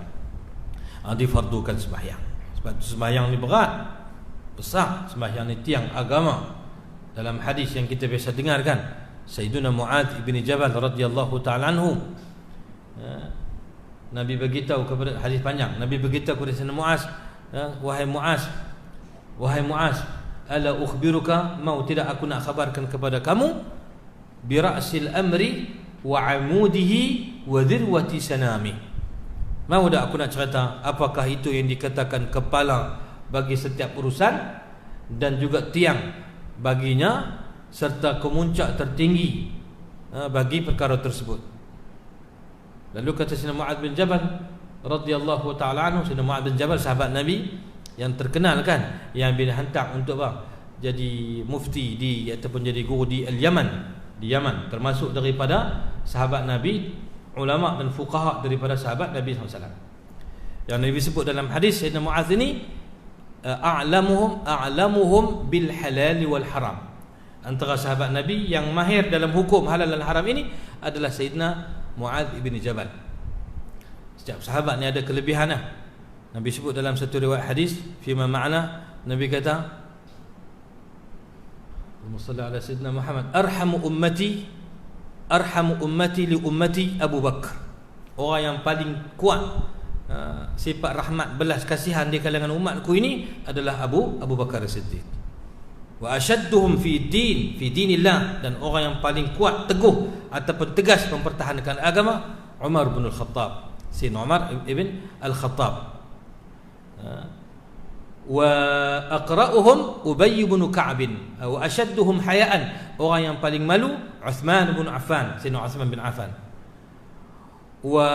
Difardukan sembahyang. Sebab sembahyang ni berat, besar. Sembahyang ni tiang agama. Dalam hadis yang kita biasa dengarkan, Sayyiduna Mu'adz ibn Jabal radhiyallahu ta'ala anhu, Nabi beritahu kepada, hadis panjang, Nabi beritahu kepada Sayyidina Mu'adz, wahai Mu'adz, ala ukhbiruka, mau tidak aku nak khabarkan kepada kamu, bi ra'sil amri wa amudihi wa dhirwati sanami. Mau tak aku nak cerita apakah itu yang dikatakan kepala bagi setiap urusan dan juga tiang baginya, serta kemuncak tertinggi bagi perkara tersebut. Lalu kata Sayyidina Mu'adz bin Jabal radhiyallahu ta'ala anhu, Sayyidina Mu'adz bin Jabal sahabat Nabi yang terkenal kan, yang dihantar untuk apa? Jadi mufti ataupun jadi guru di Yaman, termasuk daripada sahabat Nabi, ulama dan fuqaha daripada sahabat Nabi SAW. Yang Nabi sebut dalam hadis, Sayyidina Mu'adz ini a'lamuhum bil halal wal haram. Antara sahabat Nabi yang mahir dalam hukum halal dan haram ini adalah Sayyidina Mu'adz ibn Jabal. Setiap sahabat ni ada kelebihan lah. Nabi sebut dalam satu riwayat hadis, fima ma'na, Nabi kata, Allahumma salli ala Sayyidina Muhammad, arhamu ummati li ummati Abu Bakar. Orang yang paling kuat sifat rahmat, belas kasihan di kalangan umatku ini adalah Abu Bakar As-Siddiq. Wa ashadduhum fi dinillah, dan orang yang paling kuat, teguh ataupun tegas mempertahankan agama, Umar bin Al-Khattab, Sayyidina Umar ibn Al-Khattab. Wa aqra'uhum Ubay bin Ka'b, wa ashadduhum haya'an, orang yang paling malu, Uthman bin Affan, Sayyidina Uthman bin Affan. Wa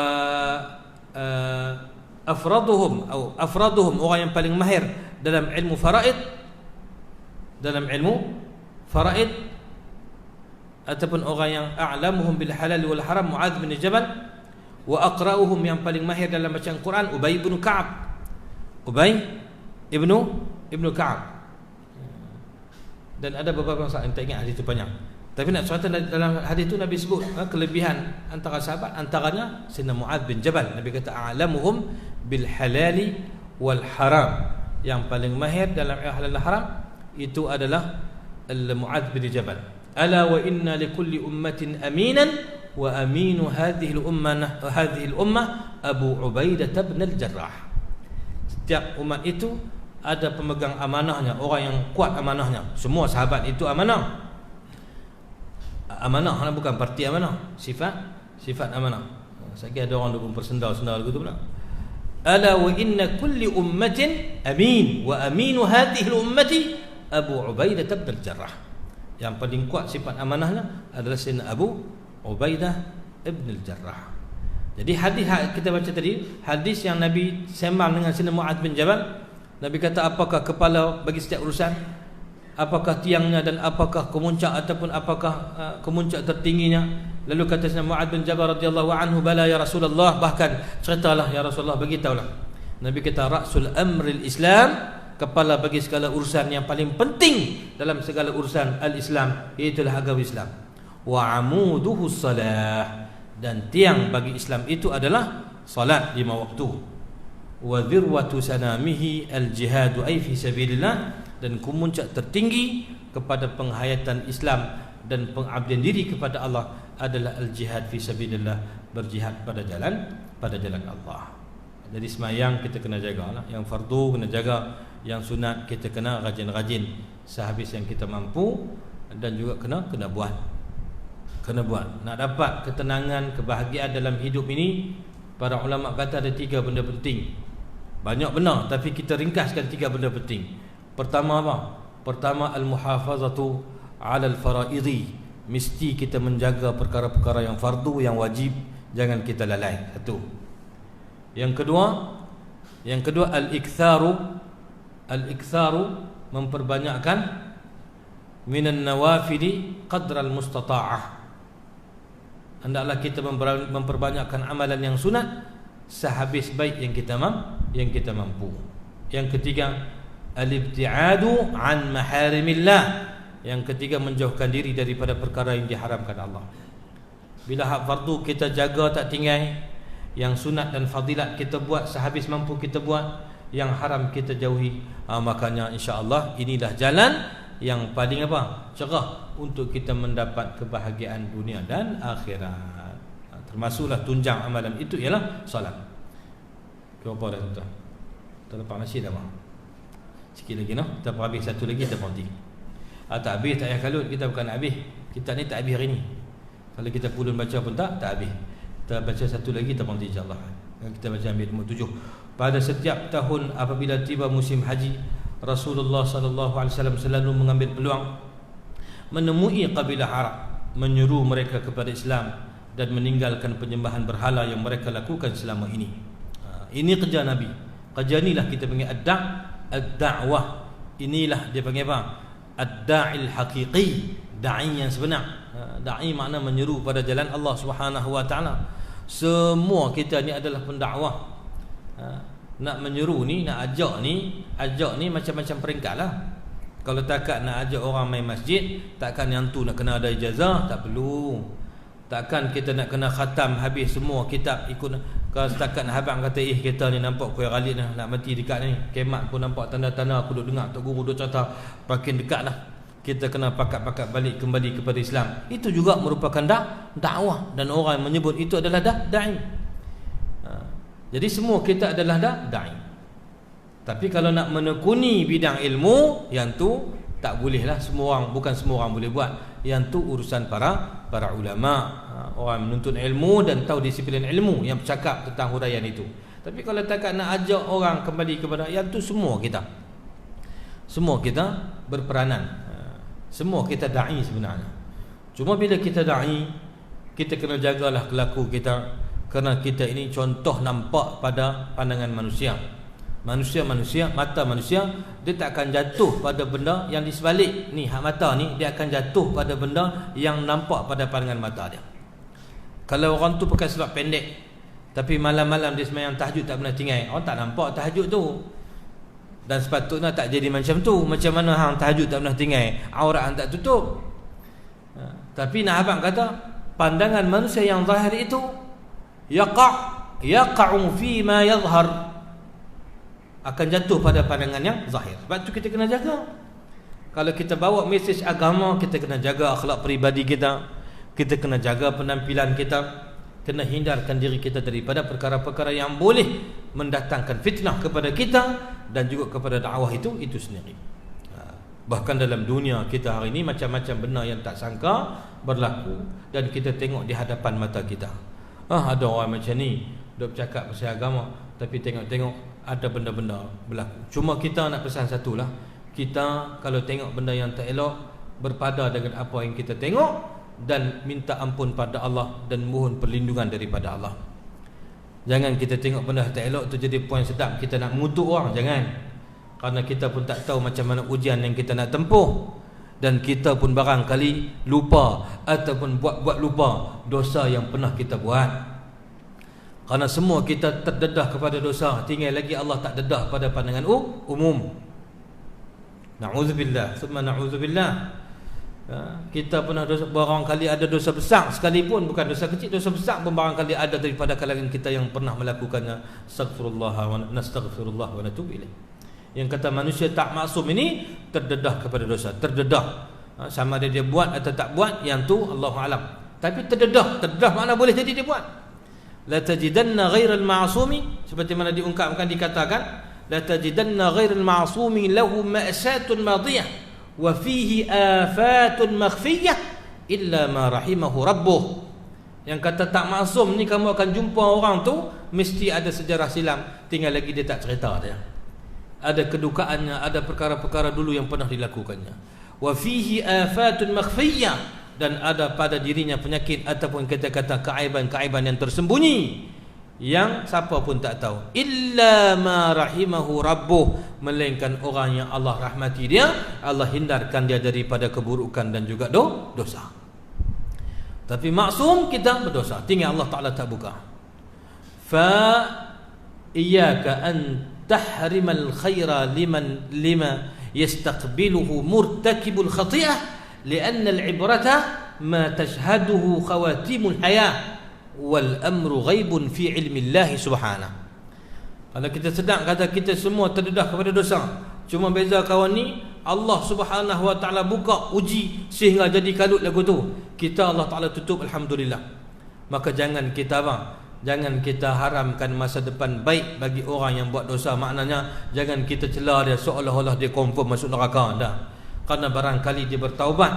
afraduhum, orang yang paling mahir dalam ilmu faraid, ataupun orang yang a'lamuhum bil halal wal haram, Mu'adz bin Jabal. Wa aqra'uhum, yang paling mahir dalam bacaan Quran, Ubay bin Ka'b, Ibnu Ka'ab. Dan ada beberapa masalah yang tak ingat hadis itu panjang. Tapi nak cerita dalam hadis itu Nabi sebut kelebihan antara sahabat, antaranya Sayyidina Mu'adz bin Jabal. Nabi kata a'lamuhum bil halali wal haram, yang paling mahir dalam halal dan haram,
itu adalah Mu'adz bin Jabal. Ala wa inna likulli ummatin aminan wa aminu hadhihi al-ummah Abu Ubaidah bin al-Jarrah. Setiap umat itu ada pemegang amanahnya, orang yang kuat amanahnya. Semua sahabat itu amanah. Amanah bukan parti amanah, sifat amanah. Saya ada orang duk bersendal-sendal gitu pula. Ala wa inna kulli ummatin amin wa aminu hadhihi al-ummati Abu Ubaidah bin al-Jarrah. Yang paling kuat sifat amanahnya adalah Sayyidina Abu Ubaidah bin al-Jarrah. Jadi hadis kita baca tadi, hadis yang Nabi sembang dengan Sayyidina Mu'adz bin Jabal, Nabi kata apakah kepala bagi setiap urusan, apakah tiangnya dan apakah kemuncak ataupun apakah kemuncak tertingginya. Lalu kata Sayyidina Mu'adz bin Jabal radhiyallahu anhu, bala ya Rasulullah, bahkan ceritalah ya Rasulullah, beritahulah. Nabi kata ra'sul amril Islam, kepala bagi segala urusan yang paling penting dalam segala urusan al-Islam, iaitulah agama Islam. Wa amuduhu salah, dan tiang bagi Islam itu adalah salat 5 waktu. Wa dhirwatu sanamihi al-jihadu ay fi sabilillah, dan kemuncak tertinggi kepada penghayatan Islam dan pengabdian diri kepada Allah adalah al-jihad fi sabilillah, berjihad pada jalan Allah. Jadi semayang kita kena jagalah, yang fardu kena jaga, yang sunat kita kena rajin-rajin sehabis yang kita mampu, dan juga kena buat. Nak dapat ketenangan, kebahagiaan dalam hidup ini, para ulama kata ada 3 benda penting. Banyak benar, tapi kita ringkaskan 3 benda penting. Pertama apa? Pertama al-muhafazatu 'ala al-fara'idhi. Mesti kita menjaga perkara-perkara yang fardu, yang wajib, jangan kita lalai. Satu. Yang kedua al-iktharu memperbanyakkan minan nawafili qadra al-mustata'ah. Hendaklah kita memperbanyakkan amalan yang sunat sehabis baik yang kita mampu. Yang ketiga al-ibti'adu an maharimillah. Yang ketiga menjauhkan diri daripada perkara yang diharamkan Allah. Bila hak fardu kita jaga tak tinggal, yang sunat dan fadilat kita buat sehabis mampu kita buat, yang haram kita jauhi. Makanya insya-Allah inilah jalan yang paling cerah untuk kita mendapat kebahagiaan dunia dan akhirat. Termasuklah tunjang amalan itu ialah solat. Kau apa dah tuan? Terlepas nasi dah bang. Sikit lagi kita habis satu lagi kita berhenti. Tak habis tak payah kalut, kita bukan habis. Kita ni tak habis hari ni. Kalau kita pulun baca pun tak habis. Kita baca satu lagi kita berhenti insya-Allah. Kita baca ambil nombor 7. Pada setiap tahun apabila tiba musim haji, Rasulullah sallallahu alaihi wasallam selalu mengambil peluang menemui kabilah Arab, menyeru mereka kepada Islam dan meninggalkan penyembahan berhala yang mereka lakukan selama ini. Ini kerja Nabi. Kerja inilah kita panggil ad-da'wah. Inilah dia panggil apa? Ad-da'il haqiqi, da'i yang sebenar. Da'i makna menyeru pada jalan Allah Subhanahu wa taala. Semua kita ni adalah pendakwah. Nak menyeru ni, nak ajak ni macam-macam peringkat lah. Kalau takat nak ajak orang main masjid, takkan yang tu nak kena ada ijazah, tak perlu. Takkan kita nak kena khatam habis semua kitab ikut. Kalau setakat abang kata kita ni nampak kuih Khalid nak mati dekat ni, kemat pun nampak tanda-tanda, aku duk dengar Tok Guru duk cerita, makin dekat lah. Kita kena pakat-pakat balik kembali kepada Islam. Itu juga merupakan dakwah, dan orang menyebut itu adalah da'i. Jadi semua kita adalah da'i. Tapi kalau nak menekuni bidang ilmu, yang tu tak bolehlah semua orang, bukan semua orang boleh buat. Yang tu urusan para ulama, orang menuntut ilmu dan tahu disiplin ilmu yang bercakap tentang huraian itu. Tapi kalau takat nak ajak orang kembali kepada, yang tu semua kita berperanan. Semua kita da'i sebenarnya. Cuma bila kita da'i, kita kena jagalah kelaku kita, kerana kita ini contoh nampak pada pandangan manusia. Mata manusia, dia tak akan jatuh pada benda yang di sebalik ni, hak mata ni, dia akan jatuh pada benda yang nampak pada pandangan mata dia. Kalau orang tu pakai seluar pendek, tapi malam-malam dia sembahyang tahajud tak pernah tinggal, orang tak nampak tahajud tu. Dan sepatutnya tak jadi macam tu. Macam mana hang tahajud tak pernah tinggal, aurat hang tak tutup. Tapi nak abang kata, pandangan manusia yang zahir itu yaqa'u fi ma yadhhar, akan jatuh pada pandangan yang zahir. Sebab tu kita kena jaga. Kalau kita bawa mesej agama, kita kena jaga akhlak peribadi kita, kita kena jaga penampilan kita, kena hindarkan diri kita daripada perkara-perkara yang boleh mendatangkan fitnah kepada kita dan juga kepada dakwah itu sendiri. Bahkan dalam dunia kita hari ini macam-macam benda yang tak sangka berlaku dan kita tengok di hadapan mata kita. Ada orang macam ni duk bercakap pasal agama, tapi tengok-tengok ada benda-benda berlaku. Cuma kita nak pesan satulah, kita kalau tengok benda yang tak elok, berpada dengan apa yang kita tengok dan minta ampun pada Allah dan mohon perlindungan daripada Allah. Jangan kita tengok benda tak elok tu jadi poin sedap kita nak mengutuk orang, jangan. Kerana kita pun tak tahu macam mana ujian yang kita nak tempuh, dan kita pun barangkali lupa ataupun buat lupa dosa yang pernah kita buat. Kerana semua kita terdedah kepada dosa, tinggal lagi Allah tak dedah pada pandangan umum. Na'udzubillah, summa na'udzubillah. Kita pernah dosa, barangkali ada dosa besar sekalipun, bukan dosa kecil, dosa besar pun barangkali ada daripada kalangan kita yang pernah melakukannya. Astaghfirullah wa nastaghfirullah wa natubu ilaih. Yang kata manusia tak maksum ini terdedah kepada dosa, terdedah. Sama ada dia buat atau tak buat, yang tu Allahu alam. Tapi terdedah mana boleh jadi dia buat. La tajidanna ghairal ma'sumi, seperti mana diungkapkan, dikatakan la tajidanna ghairal ma'sumi lahu ma'satun madiyah wa fihi afatun makhfiyah illa ma rahimahu rabbuh. Yang kata tak maksum ni, kamu akan jumpa orang tu mesti ada sejarah silam, tinggal lagi dia tak cerita dia. Ada kedukaannya, ada perkara-perkara dulu yang pernah dilakukannya. Wa fihi afatun makhfiyah, dan ada pada dirinya penyakit ataupun kita kata keaiban-keaiban yang tersembunyi yang siapa pun tak tahu. Illa ma rahimahu rabbuh, melainkan orang yang Allah rahmati dia, Allah hindarkan dia daripada keburukan dan juga dosa. Tapi maksum kita berdosa, tinggal Allah Ta'ala tak buka. Fa iyyaka an tahrimal khaira lima yastaqbiluhu murtakibul khati'ah lianna al-ibrata ma tashhaduhu khawatimul hayah wal amru ghaibun fi ilmi Allah subhanahu. Kalau kita sedang kata kita semua terdedah kepada dosa, cuma beza kawan ni Allah subhanahu wa ta'ala buka uji sehingga jadi kalut lagu tu, kita Allah Ta'ala tutup, alhamdulillah. Maka jangan kita jangan kita haramkan masa depan baik bagi orang yang buat dosa. Maknanya jangan kita celah dia seolah-olah dia confirm masuk neraka. Dah. Kerana barangkali dia bertaubat,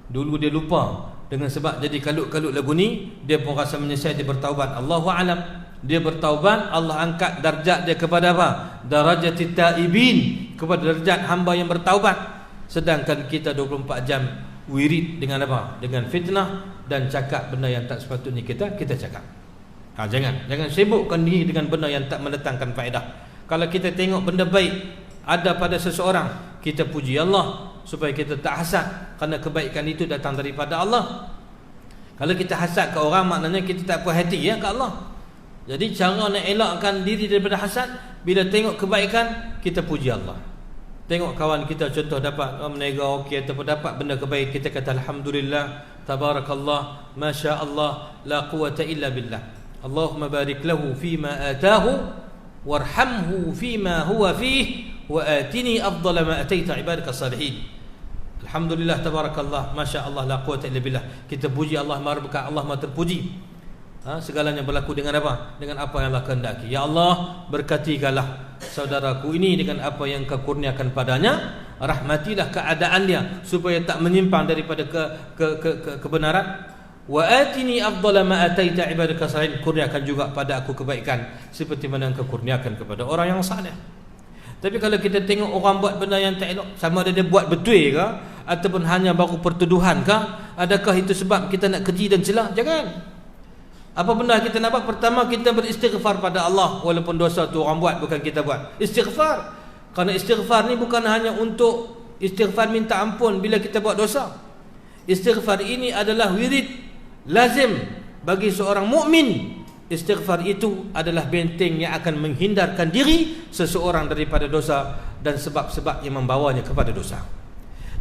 dulu dia lupa, dengan sebab jadi kalut-kalut lagu ni dia pun rasa menyesal, dia bertaubat. Allahu alam, dia bertaubat, Allah angkat darjat dia kepada apa? Darajatit taibin, kepada darjat hamba yang bertaubat. Sedangkan kita 24 jam wirid dengan apa? Dengan fitnah dan cakap benda yang tak sepatutnya kita cakap. Jangan sibukkan diri dengan benda yang tak mendatangkan faedah. Kalau kita tengok benda baik ada pada seseorang, kita puji Allah supaya kita tak hasad, kerana kebaikan itu datang daripada Allah. Kalau kita hasad ke orang, maknanya kita tak puas hati ke Allah. Jadi cara nak elakkan diri daripada hasad, bila tengok kebaikan, kita puji Allah. Tengok kawan kita contoh dapat menega okey ataupun dapat benda kebaikan, kita kata alhamdulillah, tabarakallah, masya Allah, la quwata illa billah. Allahumma barik lahu fima atahu warhamhu fima huwa fih wa atini afdala ma ataita ibadaka salihin. Alhamdulillah, tabarakallah, masya Allah, la quwata illa billah. Kita puji Allah, maha berkat Allah, maha terpuji. Segalanya berlaku dengan apa? Dengan apa yang Allah kehendaki. Ya Allah, berkatikanlah saudaraku ini dengan apa yang Kau kurniakan padanya. Rahmatilah keadaan dia supaya tak menyimpang daripada kebenaran. Wa atini afdala ma ataita ibadaka salihin, kurniakan juga pada aku kebaikan seperti mana Engkau kurniakan kepada orang yang saleh. Tapi kalau kita tengok orang buat benda yang tak elok, sama ada dia buat betul ke ataupun hanya baru pertuduhan ke, adakah itu sebab kita nak keji dan celah? Jangan. Apa benda kita nak buat? Pertama, kita beristighfar pada Allah, walaupun dosa tu orang buat, bukan kita buat. Istighfar. Kerana istighfar ni bukan hanya untuk istighfar minta ampun bila kita buat dosa. Istighfar ini adalah wirid lazim bagi seorang mukmin. Istighfar itu adalah benteng yang akan menghindarkan diri seseorang daripada dosa dan sebab-sebab yang membawanya kepada dosa.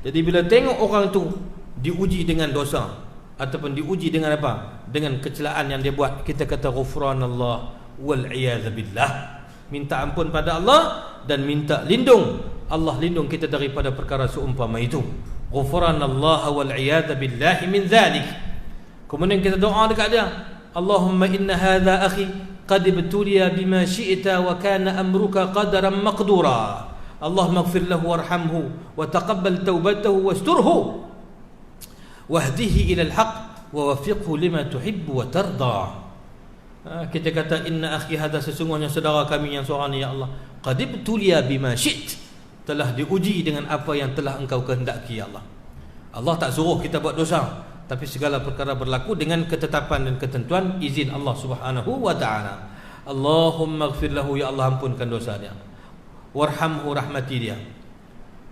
Jadi bila tengok orang tu diuji dengan dosa ataupun diuji dengan apa? Dengan kecelaan yang dia buat, kita kata ghufranallah wal iyadz billah. Minta ampun pada Allah dan minta lindung Allah lindung kita daripada perkara seumpama itu. Ghufranallahu wal iyad billahi min dzalik. Kemudian kita doa dekat dia, Allahumma inna hadza akhi qad ibtuliya bima syi'ta wa kana amruka qadaran maqdura. Allahumma ighfir lahu warhamhu wa taqabbal taubatahu wasturhu wahdihi ila al-haq wa wafiqhu lima tuhibbu wa tarda. Kita kata inna akhi hadza, sesungguhnya saudara kami yang seorang ni ya Allah, qad ibtuliya bima syi't, telah diuji dengan apa yang telah engkau kehendaki ya Allah. Allah tak suruh kita buat dosa, tapi segala perkara berlaku dengan ketetapan dan ketentuan izin Allah Subhanahu wa taala. Allahumma ighfir lahu, ya Allah ampunkan dosa dia. Warhamhu, rahmati dia.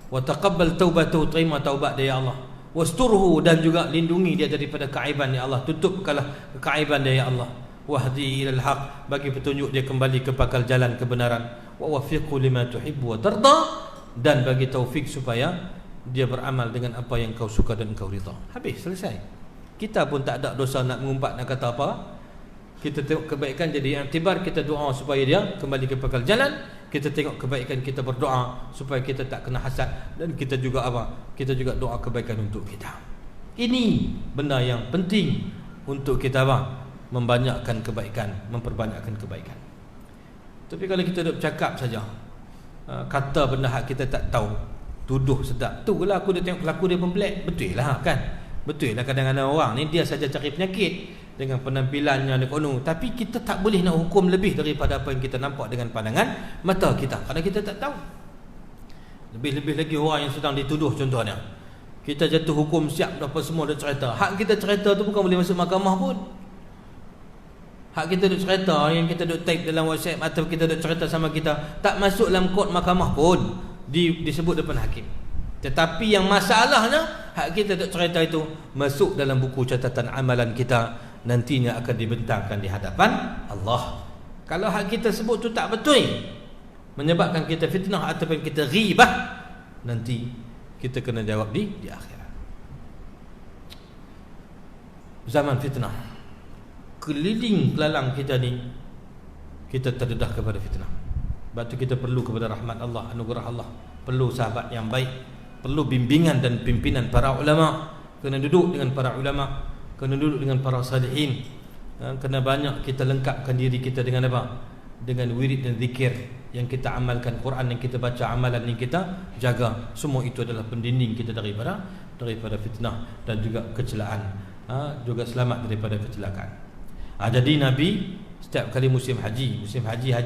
Wa taqabbal taubatahu, terima taubat dia ya Allah. Wasturhu, dan juga lindungi dia daripada keaiban ya Allah, tutupkanlah keaiban dia ya Allah. Wahdi ilal haq, bagi petunjuk dia kembali ke pakal jalan kebenaran. Wa wafiqhu lima tuhibbu wa tarda, dan bagi taufik supaya dia beramal dengan apa yang kau suka dan kau ridha. Habis, selesai. Kita pun tak ada dosa nak mengumpat, nak kata apa. Kita tengok kebaikan jadi iktibar, kita doa supaya dia kembali ke pakal jalan. Kita tengok kebaikan, kita berdoa supaya kita tak kena hasad, dan kita juga apa? Kita juga doa kebaikan untuk kita. Ini benda yang penting untuk kita apa? Membanyakkan kebaikan, memperbanyakkan kebaikan. Tapi kalau kita duk cakap saja, kata benda hak kita tak tahu, tuduh sedap. Tu lah aku dah tengok kelaku dia pembelak. Betul lah kan? Betul lah kadang-kadang orang ni dia saja cari penyakit dengan penampilannya dan kono, tapi kita tak boleh nak hukum lebih daripada apa yang kita nampak dengan pandangan mata kita, kerana kita tak tahu. Lebih-lebih lagi orang yang sedang dituduh, contohnya kita jatuh hukum siap apa semua dah cerita. Hak kita cerita tu bukan boleh masuk mahkamah pun. Hak kita duk cerita, yang kita duk type dalam WhatsApp atau kita duk cerita sama kita, tak masuk dalam kod mahkamah pun disebut depan hakim. Tetapi yang masalahnya, hak kita duk cerita itu masuk dalam buku catatan amalan kita, nantinya akan dibentangkan di hadapan Allah. Kalau hak kita sebut tu tak betul, menyebabkan kita fitnah ataupun kita ghibah, nanti kita kena jawab di akhirat. Zaman fitnah, keliling kelalang kita ni, kita terdedah kepada fitnah. Sebab tu kita perlu kepada rahmat Allah, anugerah Allah, perlu sahabat yang baik, perlu bimbingan dan pimpinan para ulama. Kena duduk dengan para ulama, kena duduk dengan para salihin. Kena banyak kita lengkapkan diri kita dengan apa? Dengan wirid dan zikir yang kita amalkan, Quran yang kita baca, amalan yang kita jaga. Semua itu adalah pendinding kita daripada fitnah dan juga kecelaan, juga selamat daripada kecelakaan. Jadi Nabi setiap kali musim haji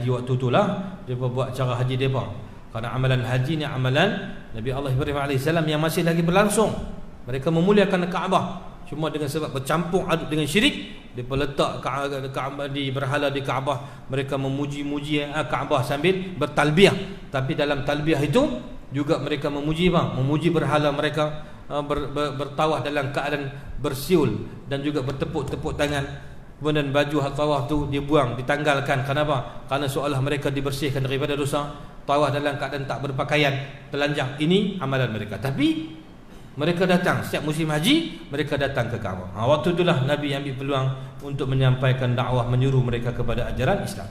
waktu itulah dia buat cara haji dia. Kerana amalan haji ni amalan Nabi Allah Ibrahim AS yang masih lagi berlangsung. Mereka memuliakan Kaabah, cuma dengan sebab bercampur aduk dengan syirik, mereka letak Kaabah di berhala di Kaabah, mereka memuji-muji Kaabah sambil bertalbiah. Tapi dalam talbiah itu juga mereka memuji berhala mereka, bertawaf dalam keadaan bersiul dan juga bertepuk-tepuk tangan. Kemudian baju tawaf tu dibuang, ditanggalkan. Kenapa? Kerana seolah mereka dibersihkan daripada dosa. Tawaf dalam keadaan tak berpakaian, telanjang. Ini amalan mereka. Tapi mereka datang setiap musim haji, mereka datang ke Kaabah. Waktu itulah Nabi ambil peluang untuk menyampaikan dakwah, menyuruh mereka kepada ajaran Islam.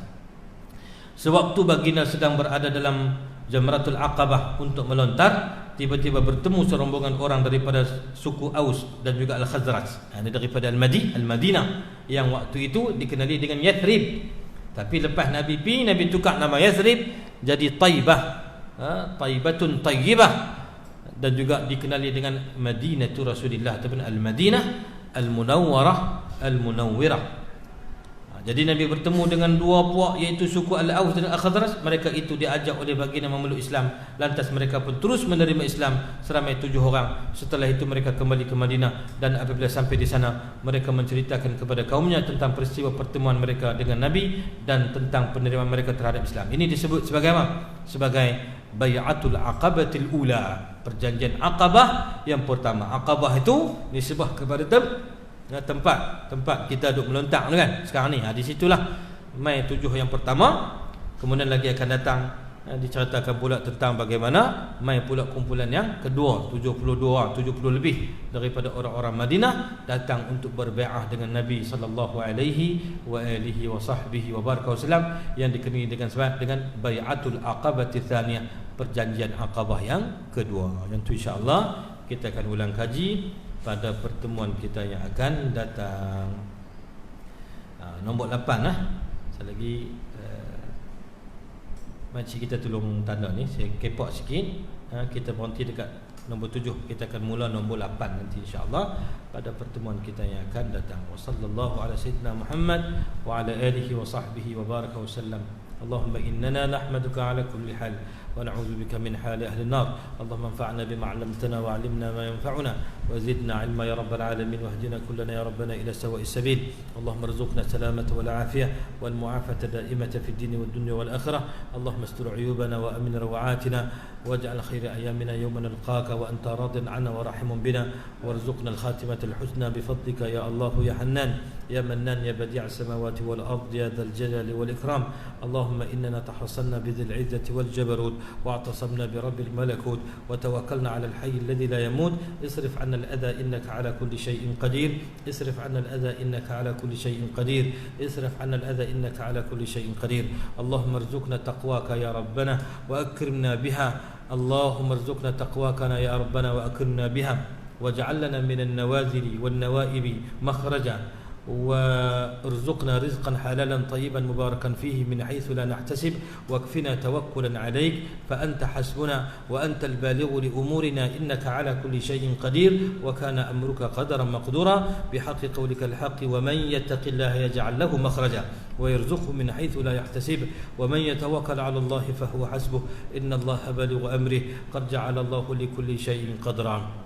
Sewaktu baginda sedang berada dalam Jamratul Aqabah untuk melontar, tiba-tiba bertemu serombongan orang daripada suku Aus dan juga Al-Khazraj, daripada Al-Madinah, yang waktu itu dikenali dengan Yathrib. Tapi lepas Nabi Nabi tukar nama Yathrib jadi Taibah, Taibatun Tayyibah, dan juga dikenali dengan Madinatu Rasulillah ataupun Al-Madinah Al-Munawwarah Al-Munawwirah. Jadi Nabi bertemu dengan dua puak, iaitu suku Al-Aus dan Al-Khazraj. Mereka itu diajak oleh baginda memeluk Islam. Lantas mereka pun terus menerima Islam seramai 7 orang. Setelah itu mereka kembali ke Madinah, dan apabila sampai di sana mereka menceritakan kepada kaumnya tentang peristiwa pertemuan mereka dengan Nabi dan tentang penerimaan mereka terhadap Islam. Ini disebut sebagai apa? Sebagai Bai'atul Aqabatil Ula, perjanjian Aqabah yang pertama. Aqabah itu disebut kepada tempat kita duduk melontar kan sekarang ni. Di situlah mai 7 yang pertama. Kemudian lagi akan datang diceritakan pula tentang bagaimana mai pula kumpulan yang kedua, 70 lebih daripada orang-orang Madinah datang untuk berbai'ah dengan Nabi sallallahu alaihi wa alihi wa sahbihi wa baraka wasallam, yang dikenali dengan sebab dengan Bai'atul Aqabati Tsaniyah, perjanjian Aqabah yang kedua. Yang tu insya-Allah kita akan ulang kaji pada pertemuan kita yang akan datang. Nombor 8 lah. Sekali lagi makcik kita tolong tanda ni, saya kepok sikit. Kita berhenti dekat nombor 7. Kita akan mula nombor 8 nanti insya-Allah pada pertemuan kita yang akan datang. Wassallallahu ala sayyidina Muhammad wa ala alihi wa sahbihi wa baraka wa sallam. Allahumma innana nahmaduka ala kulli hal wa na'udzu bika min hali ahli an-nar. Allahumma anfa'na bima 'allamtana wa 'allimna ma yanfa'una wa zidna 'ilma ya rabbal alamin wahdina kullana ya rabbana ila sawa'is sabil. Allahumma arzuqna salamata wal 'afiyah wal mu'afata da'imata fid din wad dunya wal akhirah. Allahumma astur 'uyubana wa amin rawatina waj'al khayra ayyamina yawma nalqaka wa anta radin 'anna wa rahimun bina warzuqna al-khatimata al-husna bi fadlika ya Allah ya Hannan ya Mannan ya badi' as-samawati wal ardi ya dzal jalali wal ikram. Allahumma innana tahassalna bi dhil 'izzati wal jabarut واعتصمنا برب الملكوت وتوكلنا على الحي الذي لا يموت. اصرف عنا الأذى إنك على كل شيء قدير. اصرف عنا الأذى إنك على كل شيء قدير. اصرف عنا الأذى إنك على كل شيء قدير. اللهم ارزقنا تقواك يا ربنا وأكرمنا بها. اللهم ارزقنا تقواكنا يا ربنا وأكرمنا بها واجعل لنا من النوازل والنوائب مخرجا وارزقنا رزقا حلالا طيبا مباركا فيه من حيث لا نحتسب واكفنا توكلا عليك فأنت حسبنا وأنت البالغ لأمورنا إنك على كل شيء قدير وكان أمرك قدرا مقدورا بحق قولك الحق ومن يتق الله يجعل له مخرجا ويرزقه من حيث لا يحتسب ومن يتوكل على الله فهو حسبه إن الله بالغ أمره قد جعل الله لكل شيء قدرا.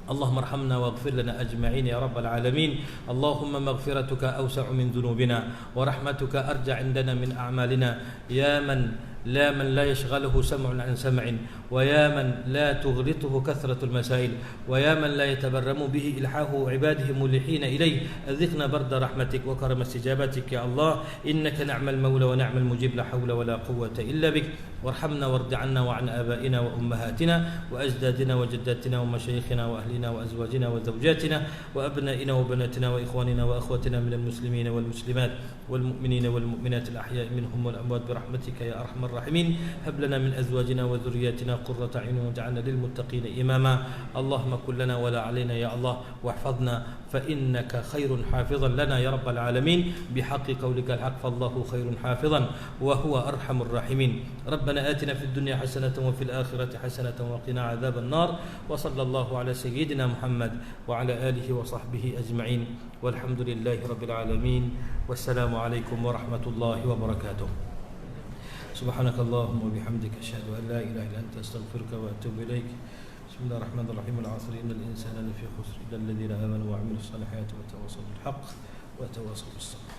اللهم ارحمنا واغفر لنا أجمعين يا رب العالمين. اللهم مغفرتك أوسع من ذنوبنا ورحمتك أرجى عندنا من أعمالنا يا من لا يشغله سمع عن سمع ويا من لا تغلطه كثرة المسائل ويا من لا يتبرم به إلحاه عباده ملحين إليه. أذقنا برد رحمتك وكرم استجابتك يا الله إنك نعم المولى ونعم المجيب لا حول ولا قوة إلا بك. وارحمنا وارض عنا وعن آبائنا وأمهاتنا وأجدادنا وجداتنا ومشايخنا وأهلنا وأزواجنا وزوجاتنا وأبنائنا وبناتنا وإخواننا وأخواتنا من المسلمين والمسلمات والمؤمنين والمؤمنات الأحياء منهم والأموات برحمتك يا أرحم الراحمين. هب لنا من أزواجنا وذرياتنا قرة أعين واجعلنا للمتقين إماما. اللهم كن لنا ولا علينا يا الله واحفظنا فإنك خير حافظا لنا يا رب العالمين بحق قولك الحق فالله خير حافظا وهو أرحم الراحمين. ربنا آتنا في الدنيا حسنة وفي الآخرة حسنة وقنا عذاب النار. وصلى الله على سيدنا محمد وعلى آله وصحبه أجمعين والحمد لله رب العالمين والسلام عليكم ورحمة الله وبركاته. سبحانك اللهم وبحمدك أشهد أن لا إله إلا أنت أستغفرك وأتوب إليك. بسم الله الرحمن الرحيم. العصر إن الإنسان لفي خسر إلا الذين آمنوا وعملوا الصالحات وتواصوا بالحق وتواصوا بالصبر.